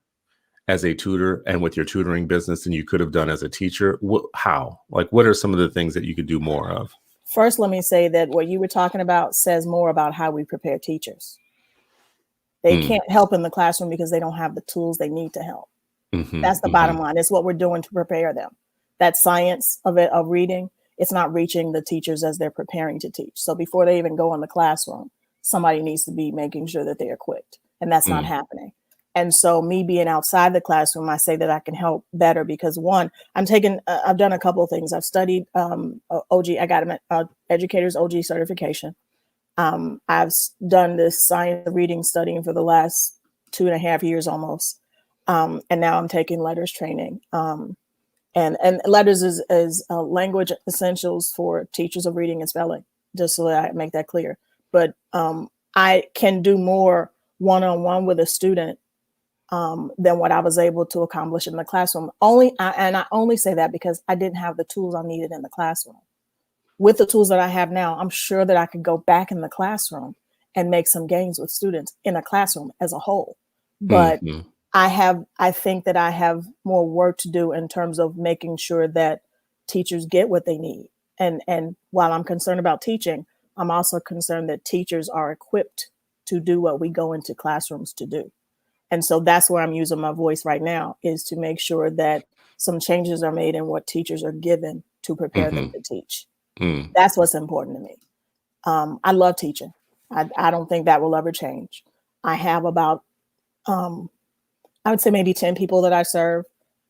as a tutor and with your tutoring business than you could have done as a teacher, how? Like, what are some of the things that you could do more of? First, let me say that what you were talking about says more about how we prepare teachers. They can't help in the classroom because they don't have the tools they need to help. That's the bottom line. It's what we're doing to prepare them. That science of reading, it's not reaching the teachers as they're preparing to teach. So before they even go in the classroom, somebody needs to be making sure that they're equipped, and that's not happening. And so me being outside the classroom, I say that I can help better because, one, I've done a couple of things. I've studied OG. I got an Educator's OG certification. I've done this science of reading studying for the last 2.5 years almost. And now I'm taking letters training. And letters is language essentials for teachers of reading and spelling, just so that I make that clear. But I can do more one-on-one with a student than what I was able to accomplish in the classroom. I only say that because I didn't have the tools I needed in the classroom. With the tools that I have now, I'm sure that I could go back in the classroom and make some gains with students in a classroom as a whole. But I think that I have more work to do in terms of making sure that teachers get what they need. And while I'm concerned about teaching, I'm also concerned that teachers are equipped to do what we go into classrooms to do. And so that's where I'm using my voice right now, is to make sure that some changes are made in what teachers are given to prepare them to teach. That's what's important to me. I love teaching. I don't think that will ever change. I have about, I would say maybe 10 people that I serve.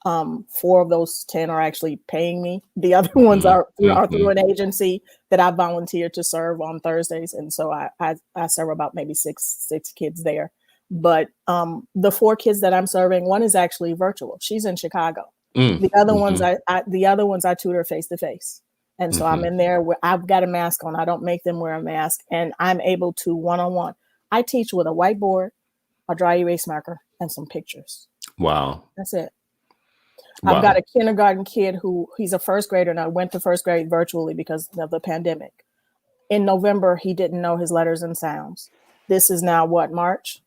4 of those 10 are actually paying me. The other ones are through an agency that I volunteer to serve on Thursdays. And so I serve about maybe six kids there. But the 4 kids that I'm serving, one is actually virtual. She's in Chicago. The other ones I tutor face to face. And so I'm in there where I've got a mask on. I don't make them wear a mask, and I'm able to one-on-one. I teach with a whiteboard, a dry erase marker, and some pictures. Wow. That's it. I've got Wow. a kindergarten kid who he's a first grader, and I went to first grade virtually because of the pandemic. In November, he didn't know his letters and sounds. This is now what, March?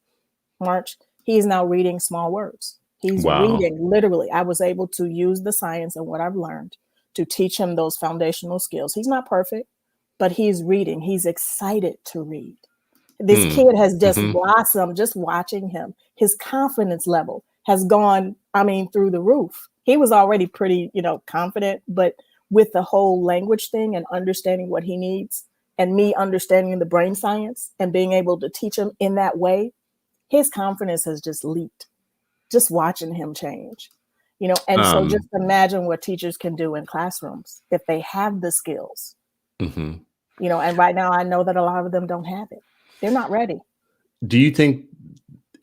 March. He's now reading small words. He's Wow. reading literally. I was able to use the science and what I've learned to teach him those foundational skills. He's not perfect, but he's reading. He's excited to read. This Mm. kid has just Hmm. blossomed just watching him. His confidence level has gone, I mean, through the roof. He was already pretty, confident, but with the whole language thing and understanding what he needs and me understanding the brain science and being able to teach him in that way, his confidence has just leaped just watching him change. And so just Um, imagine what teachers can do in classrooms if they have the skills, mhm. and right now I know that a lot of them don't have it. They're not ready. Do you think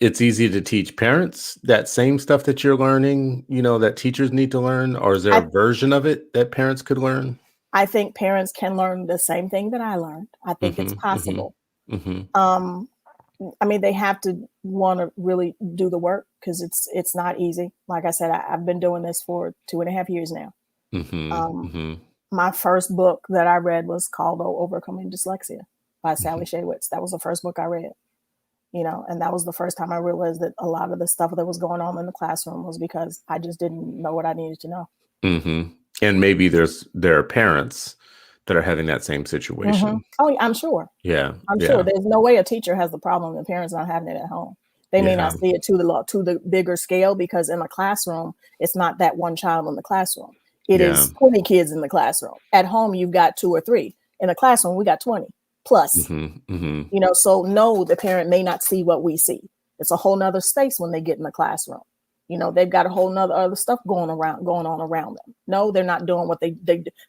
it's easy to teach parents that same stuff that you're learning, that teachers need to learn? Or is there I a version of it that parents could learn? I think parents can learn the same thing that I learned. I think it's Mhm, mhm, possible. mhm, Um, I mean, they have to want to really do the work because it's not easy. Like I said, I've been doing this for 2.5 years now. mhm, Um, mhm, my first book that I read was called Overcoming Dyslexia by Sally mhm, Shaywitz. That was the first book I read, and that was the first time I realized that a lot of the stuff that was going on in the classroom was because I just didn't know what I needed to know. mhm. And maybe there are parents that are having that same situation. Oh, yeah, I'm sure. Yeah, I'm sure yeah, there's no way a teacher has the problem and parents not having it at home. They may yeah, not see it to the bigger scale because in a classroom, it's not that one child in the classroom. It yeah. is 20 kids in the classroom. At home, you've got 2 or 3. In a classroom, we got 20 plus. Mhm, mhm, So no, the parent may not see what we see. It's a whole nother space when they get in the classroom. They've got a whole nother other stuff going on around them. No, they're not doing what they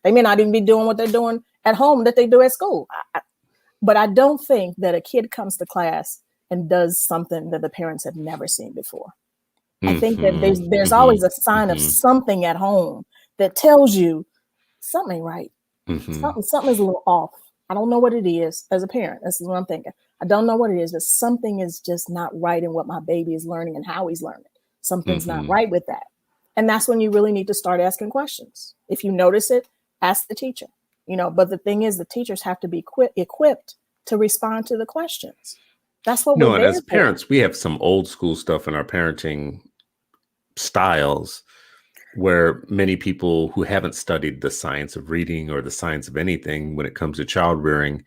may not even be doing what they're doing at home that they do at school. But I don't think that a kid comes to class and does something that the parents have never seen before. I think that mhm, there's always mhm, a sign of mhm, something at home that tells you something ain't right. mhm, Something is a little off. I don't know what it is as a parent. This is what I'm thinking. I don't know what it is, but something is just not right in what my baby is learning and how he's learning. Something's not mhm. right with that. And that's when you really need to start asking questions. If you notice it, ask the teacher. But the thing is, the teachers have to be equipped to respond to the questions. That's what we're And as there for. parents, we have some old school stuff in our parenting styles where many people who haven't studied the science of reading or the science of anything when it comes to child rearing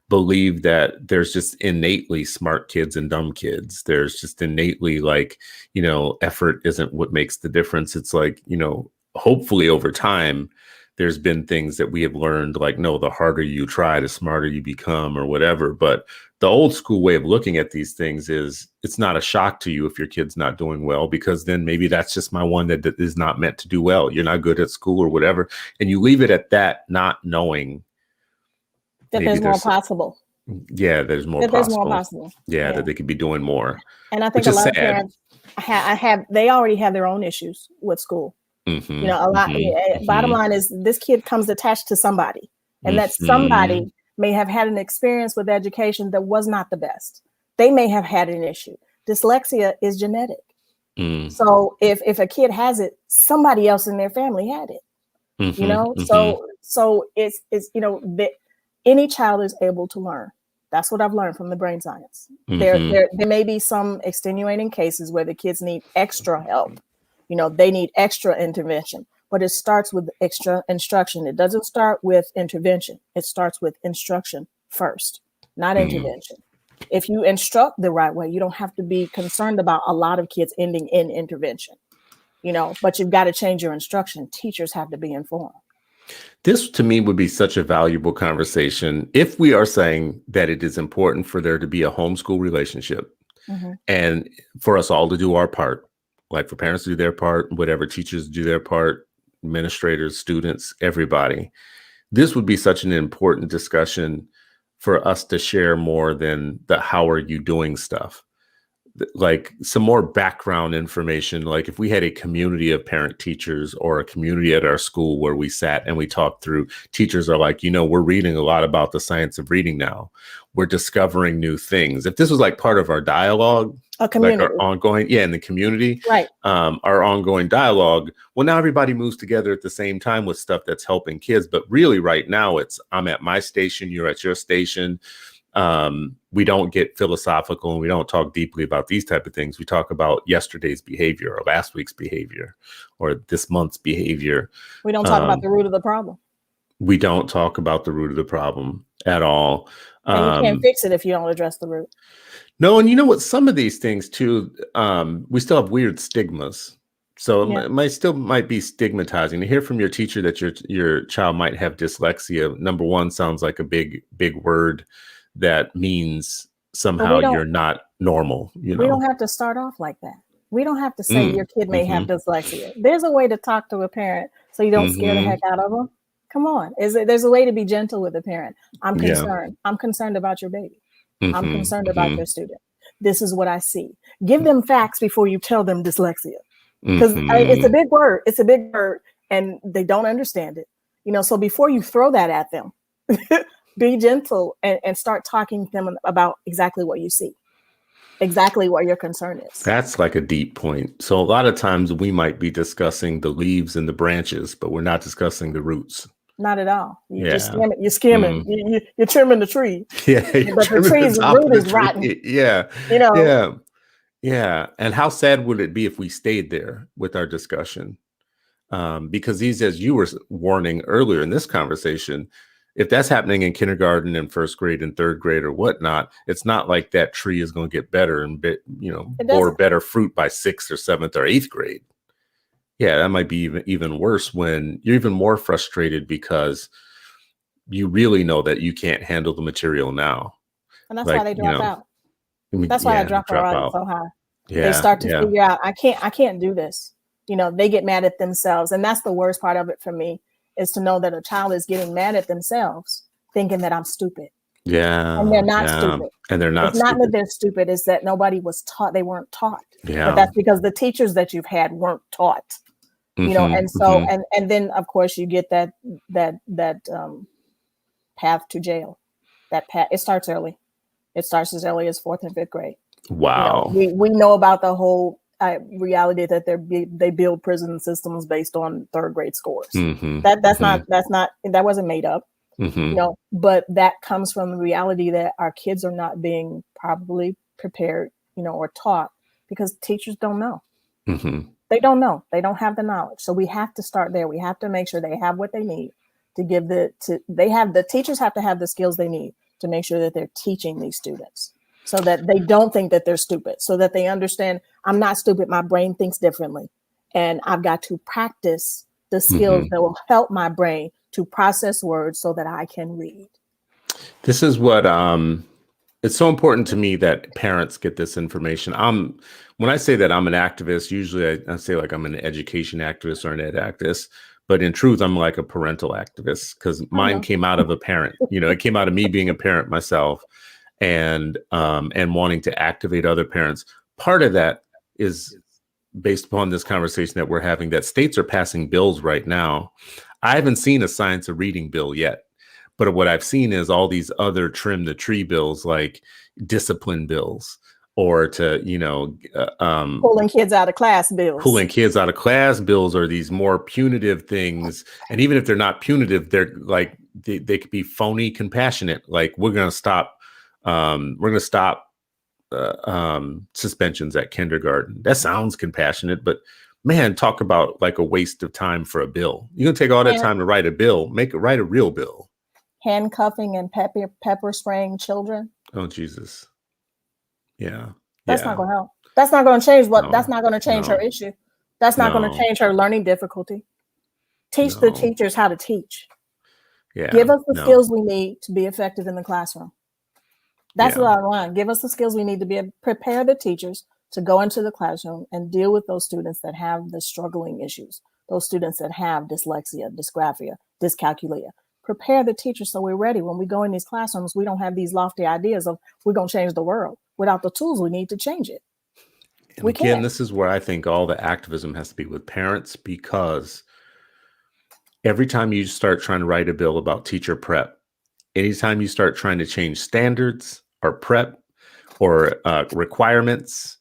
believe that there's just innately smart kids and dumb kids. There's just innately effort isn't what makes the difference. It's like, hopefully over time, there's been things that we have learned, like, no, the harder you try, the smarter you become or whatever. But the old school way of looking at these things is it's not a shock to you if your kid's not doing well, because then maybe that's just my one that is not meant to do well. You're not good at school or whatever. And you leave it at that, not knowing That maybe there's more there's possible. yeah, there's more That there's more possible. possible. Yeah, that Yeah. they could be doing more, And I think which a is lot of sad. parents they already have their own issues with school. Mhm, A lot. mhm, Bottom mhm, line is this kid comes attached to somebody, and that mhm, somebody may have had an experience with education that was not the best. They may have had an issue. Dyslexia is genetic. mm, So if a kid has it, somebody else in their family had it. mhm, mhm, So it's that any child is able to learn. That's what I've learned from the brain science. There mhm, there there may be some extenuating cases where the kids need extra help. They need extra intervention, but it starts with extra instruction. It doesn't start with intervention. It starts with instruction first, not mm. intervention. If you instruct the right way, you don't have to be concerned about a lot of kids ending in intervention. But you've got to change your instruction. Teachers have to be informed. This to me would be such a valuable conversation if we are saying that it is important for there to be a homeschool relationship Mhm. and for us all to do our part, like for parents to do their part, whatever, teachers do their part, administrators, students, everybody. This would be such an important discussion for us to share more than the how are you doing stuff. like some more background information. Like if we had a community of parent teachers or a community at our school where we sat and we talked through, teachers are like, we're reading a lot about the science of reading now. We're discovering new things. If this was like part of our dialogue, A community. like our ongoing, in the community, right? Our ongoing dialogue. Well, now everybody moves together at the same time with stuff that's helping kids. But really right now I'm at my station, you're at your station. We don't get philosophical and we don't talk deeply about these type of things. We talk about yesterday's behavior or last week's behavior or this month's behavior. We don't talk about the root of the problem. We don't talk about the root of the problem at all. And you can't fix it if you don't address the root. No, and you know what? Some of these things too, we still have weird stigmas. So it still might be stigmatizing to hear from your teacher that your child might have dyslexia. Number one, sounds like a big word that means somehow you're not normal. We don't have to start off like that. We don't have to say your kid may have dyslexia. There's a way to talk to a parent so you don't scare the heck out of them. Come on. There's a way to be gentle with a parent. I'm concerned. I'm concerned about your baby. I'm concerned about your student. This is what I see. Give them facts before you tell them dyslexia. Because it's a big word. It's a big word and they don't understand it. So before you throw that at them, be gentle and start talking to them about exactly what you see, exactly what your concern is. That's like a deep point. So a lot of times we might be discussing the leaves and the branches, but we're not discussing the roots. Not at all. You're skimming. You're trimming the tree. Yeah, but the tree's root is rotten. Yeah. Yeah. And how sad would it be if we stayed there with our discussion? Because as you were warning earlier in this conversation, if that's happening in kindergarten and first grade and third grade or whatnot, it's not like that tree is going to get better and bore better fruit by 6th or 7th or 8th grade. Yeah, that might be even worse when you're even more frustrated because you really know that you can't handle the material now. And that's why they drop out. That's why they drop out so high. Yeah, they start to figure out, I can't do this. They get mad at themselves. And that's the worst part of it for me, is to know that a child is getting mad at themselves, thinking that I'm stupid. Yeah. And they're not stupid. And they're not It's not that they're stupid, it's that nobody was taught. They weren't taught. Yeah. But that's because the teachers that you've had weren't taught. And so and then of course you get that path to jail. That path, it starts early. It starts as early as 4th and 5th grade. Wow. We know about the whole reality that they build prison systems based on 3rd grade scores. That wasn't made up. But that comes from the reality that our kids are not being properly prepared, or taught, because teachers don't know. They don't know. They don't have the knowledge. So we have to start there. We have to make sure they have what they need to give the teachers have to have the skills they need to make sure that they're teaching these students, so that they don't think that they're stupid, so that they understand I'm not stupid. My brain thinks differently. And I've got to practice the skills that will help my brain to process words so that I can read. This is what it's so important to me that parents get this information. When I say that I'm an activist, usually I say like I'm an education activist or an ed activist. But in truth, I'm like a parental activist, because mine came out of a parent. It came out of me being a parent myself, and wanting to activate other parents. Part of that is based upon this conversation that we're having, that states are passing bills right now. I haven't seen a science of reading bill yet, but what I've seen is all these other trim the tree bills, like discipline bills, or to, pulling kids out of class bills. Pulling kids out of class bills are these more punitive things. And even if they're not punitive, they're like, they could be phony compassionate. Like, we're going to stop suspensions at kindergarten. That sounds compassionate, but man, talk about like a waste of time for a bill. You're going to take all that time to write a bill, write a real bill. Handcuffing and pepper spraying children. Oh, Jesus. Yeah. That's not going to help. That's not going to change that's not going to change her issue. That's not going to change her learning difficulty. Teach the teachers how to teach. Yeah. Give us the skills we need to be effective in the classroom. That's what I want. Give us the skills we need to prepare the teachers to go into the classroom and deal with those students that have the struggling issues, those students that have dyslexia, dysgraphia, dyscalculia. Prepare the teachers so we're ready. When we go in these classrooms, we don't have these lofty ideas of we're going to change the world without the tools we need to change it. And again, this is where I think all the activism has to be with parents, because every time you start trying to write a bill about teacher prep, anytime you start trying to change standards or prep or requirements,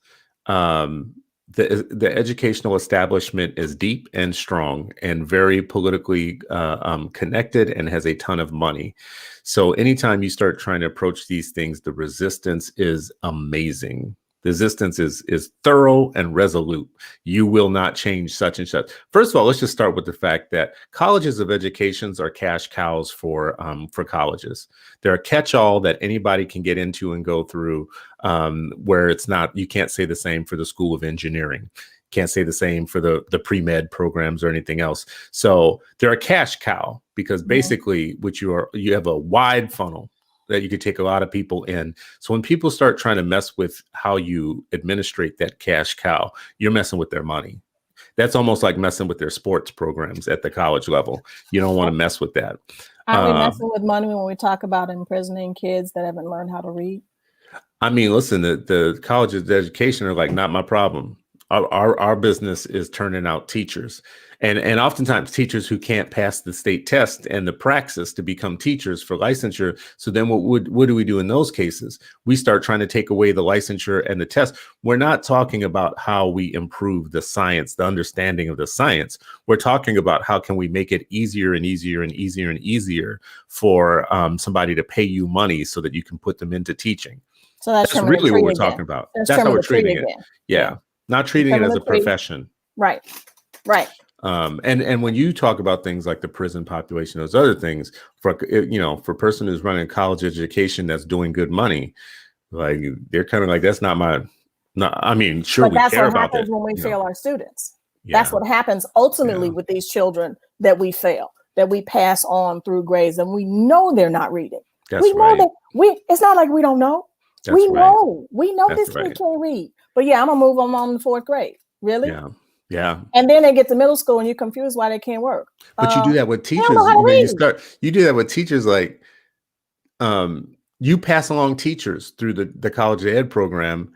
the educational establishment is deep and strong and very politically connected and has a ton of money. So anytime you start trying to approach these things, the resistance is amazing. The resistance is thorough and resolute. You will not change such and such. First of all, let's just start with the fact that colleges of educations are cash cows for colleges. They're a catch-all that anybody can get into and go through, where it's not, you can't say the same for the School of Engineering. Can't say the same for the pre-med programs or anything else. So they're a cash cow because basically you have a wide funnel that you could take a lot of people in. So when people start trying to mess with how you administrate that cash cow, you're messing with their money. That's almost like messing with their sports programs at the college level. You don't want to mess with that. Aren't we messing with money when we talk about imprisoning kids that haven't learned how to read? I mean, listen, the colleges of education are like, not my problem. Our business is turning out teachers, and oftentimes teachers who can't pass the state test and the praxis to become teachers for licensure. So then what do we do in those cases? We start trying to take away the licensure and the test. We're not talking about how we improve the science, the understanding of the science. We're talking about how can we make it easier and easier and easier and easier for somebody to pay you money so that you can put them into teaching. So that's really what we're talking about. That's how we're treating it. Yeah. Not treating it as a profession. Right. And when you talk about things like the prison population, those other things, for a person who's running college education that's doing good money, like they're kind of like, that's not I mean, sure, we care about that. That's what happens when we fail our students. Yeah. That's what happens ultimately with these children that we fail, that we pass on through grades, and we know they're not reading. We know that it's not like we don't know. We know this kid can't read. But yeah, I'm gonna move them on to fourth grade. Really? Yeah. And then they get to middle school and you're confused why they can't work. But you do that with teachers. You do that with teachers, like you pass along teachers through the college ed program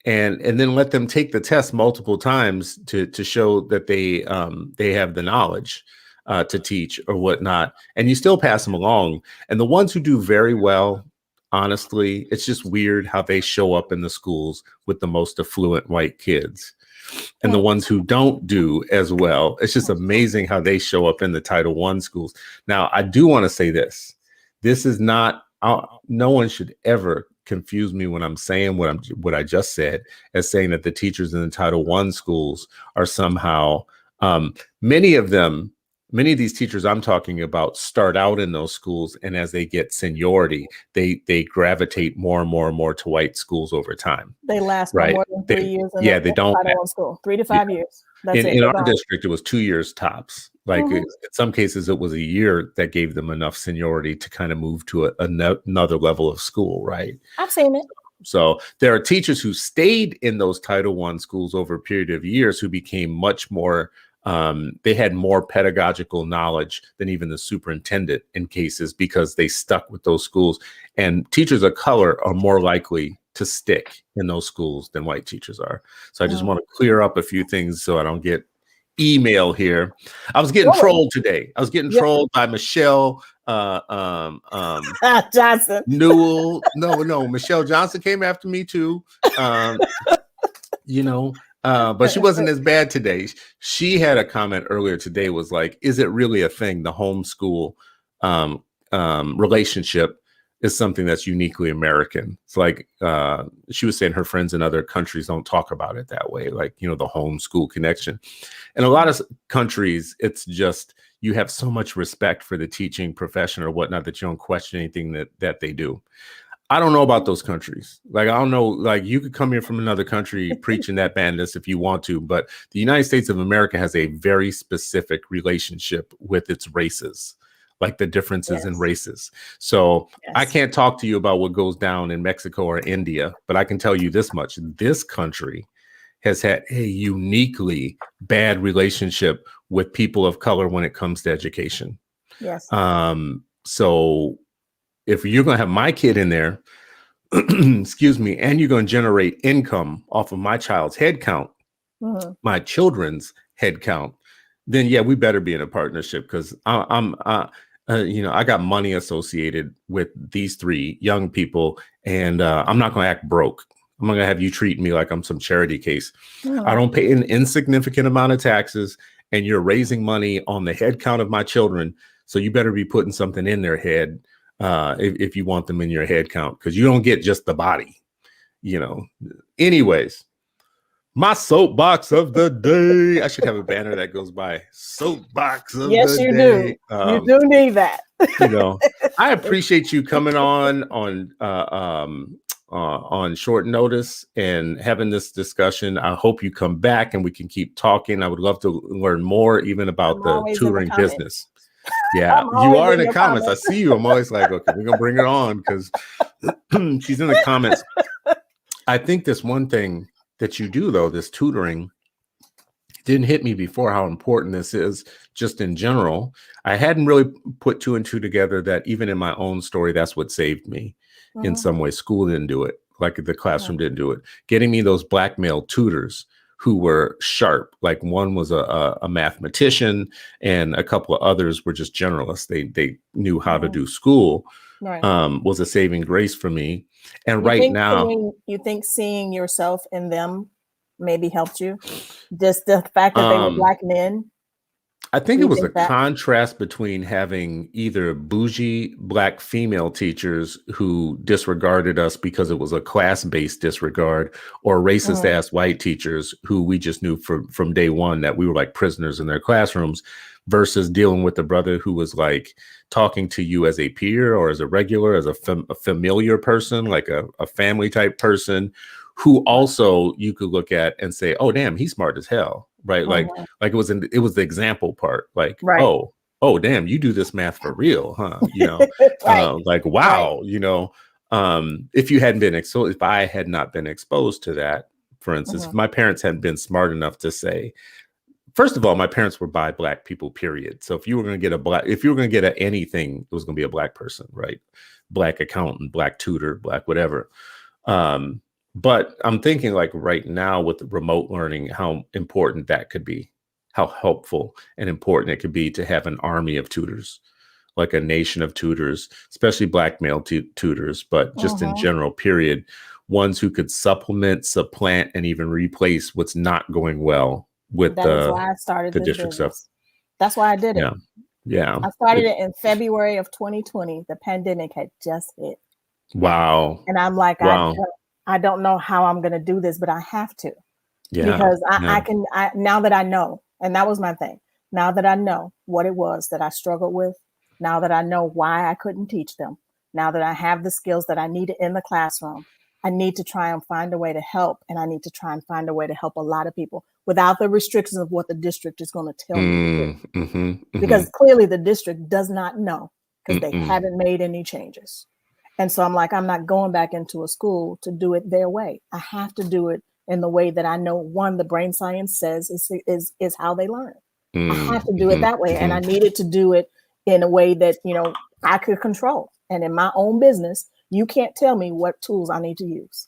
and then let them take the test multiple times to show that they have the knowledge to teach or whatnot. And you still pass them along. And the ones who do very well, honestly, it's just weird how they show up in the schools with the most affluent white kids. And the ones who don't do as well, it's just amazing how they show up in the Title I schools. Now, I do want to say this. This is not, no one should ever confuse me when I'm saying what I just said as saying that the teachers in the Title I schools are somehow, many of these teachers I'm talking about start out in those schools, and as they get seniority, they gravitate more and more and more to white schools over time. They last more than 3 years. They don't. School 3 to 5 years. That's in our district, it was 2 years tops. Like in some cases, it was a year that gave them enough seniority to kind of move to another level of school. Right. I've seen it. So there are teachers who stayed in those Title I schools over a period of years who became much more. They had more pedagogical knowledge than even the superintendent in cases because they stuck with those schools. And teachers of color are more likely to stick in those schools than white teachers are. So I just want to clear up a few things so I don't get email here. I was getting trolled today. I was getting trolled by Michelle Johnson. Newell. No, Michelle Johnson came after me too. But she wasn't as bad today. She had a comment earlier today, was like, is it really a thing? The homeschool relationship is something that's uniquely American. It's like she was saying her friends in other countries don't talk about it that way, like, the homeschool connection. In a lot of countries, it's just you have so much respect for the teaching profession or whatnot that you don't question anything that they do. I don't know about those countries. Like, I don't know, like you could come here from another country preaching that madness if you want to, but the United States of America has a very specific relationship with its races, like the differences in races. So I can't talk to you about what goes down in Mexico or India, but I can tell you this much. This country has had a uniquely bad relationship with people of color when it comes to education. Yes. So if you're going to have my kid in there, excuse me, and you're going to generate income off of my child's head count, my children's head count, then yeah, we better be in a partnership, because I got money associated with these three young people, and I'm not going to act broke. I'm not going to have you treat me like I'm some charity case. I don't pay an insignificant amount of taxes, and you're raising money on the head count of my children. So you better be putting something in their head if you want them in your head count, because you don't get just the body, Anyways, my soapbox of the day. I should have a banner that goes by soapbox of yes, the you day. do. You do need that. I appreciate you coming on short notice and having this discussion. I hope you come back and we can keep talking. I would love to learn more even about the tutoring business. Yeah, you are in the comments. I see you. I'm always like, okay, we're gonna bring her on because she's in the comments. I think this one thing that you do, though, this tutoring, didn't hit me before how important this is just in general. I hadn't really put two and two together that even in my own story, that's what saved me in some way. School didn't do it, like the classroom didn't do it. Getting me those black male tutors who were sharp, like one was a mathematician and a couple of others were just generalists. They knew how to do school, was a saving grace for me. And you think seeing yourself in them maybe helped you? Just the fact that they were black men? I think it was a contrast between having either bougie black female teachers who disregarded us because it was a class-based disregard, or racist ass white teachers who we just knew from day one that we were like prisoners in their classrooms, versus dealing with a brother who was like talking to you as a peer or as a regular, as a familiar person, like a family type person, who also you could look at and say, oh, damn, he's smart as hell. Right. Like it was the example part. Like, oh, damn, you do this math for real, huh? Like, wow, if you hadn't been exposed, if I had not been exposed to that, for instance, if my parents hadn't been smart enough to say, first of all, my parents were by black people, period. So if you were going to get anything, it was going to be a black person, right? Black accountant, black tutor, black whatever. But I'm thinking like right now with remote learning, how important that could be, how helpful and important it could be to have an army of tutors, like a nation of tutors, especially black male tutors, but just in general, period. Ones who could supplement, supplant, and even replace what's not going well with why I started the this district business. stuff. That's why I did it. Yeah. I started it in February of 2020. The pandemic had just hit. Wow. And I'm like, I don't know how I'm going to do this, but I have to. Yeah. Because I can, now that I know, and that was my thing. Now that I know what it was that I struggled with, now that I know why I couldn't teach them, now that I have the skills that I needed in the classroom, I need to try and find a way to help. And I need to try and find a way to help a lot of people without the restrictions of what the district is going to tell me to do. Because clearly the district does not know, because they haven't made any changes. And so I'm like, I'm not going back into a school to do it their way. I have to do it in the way that I know, one, the brain science says is how they learn. I have to do it that way. And I needed to do it in a way that, I could control. And in my own business, you can't tell me what tools I need to use.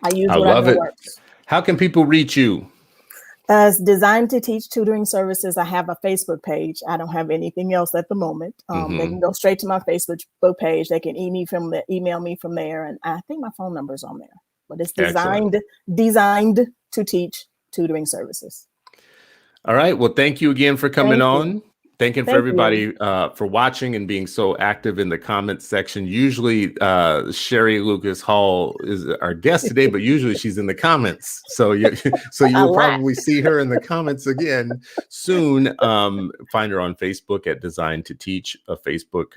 I what I know works. How can people reach you? It's Designed to Teach Tutoring Services. I have a Facebook page. I don't have anything else at the moment. They can go straight to my Facebook page. They can email me from there. And I think my phone number is on there. But it's designed to Teach Tutoring Services. All right. Well, thank you again for coming on. Thank you for everybody for watching and being so active in the comments section. Usually Sherri Lucas Hall is our guest today, but usually she's in the comments. So you'll probably see her in the comments again soon. Find her on Facebook at Designed to Teach, a Facebook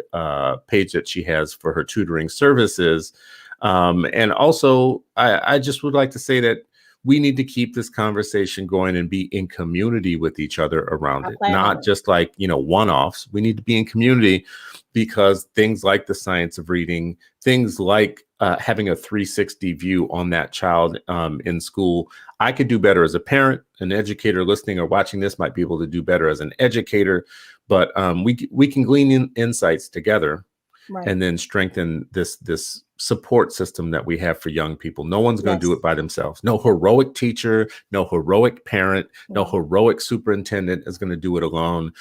page that she has for her tutoring services. And also, I just would like to say that we need to keep this conversation going and be in community with each other around it, not just like, one-offs. We need to be in community, because things like the science of reading, things like having a 360 view on that child in school. I could do better as a parent. An educator listening or watching this might be able to do better as an educator, but we can glean insights together. Right. and then strengthen this support system that we have for young people. No one's going to do Yes. it by themselves. No heroic teacher, no heroic parent, no No. heroic superintendent is going to do it alone.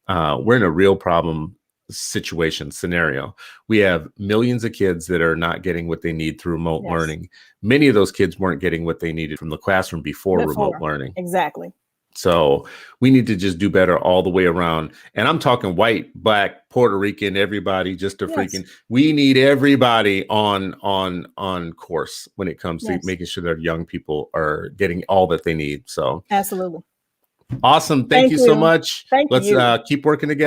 We're in a real problem scenario. We have millions of kids that are not getting what they need through remote Yes. learning. Many of those kids weren't getting what they needed from the classroom before remote learning. Exactly. So we need to just do better all the way around. And I'm talking white, black, Puerto Rican, everybody, just a freaking, we need everybody on course when it comes to making sure that young people are getting all that they need. So absolutely. awesome. Thank you so much. Thank Let's you. Keep working together.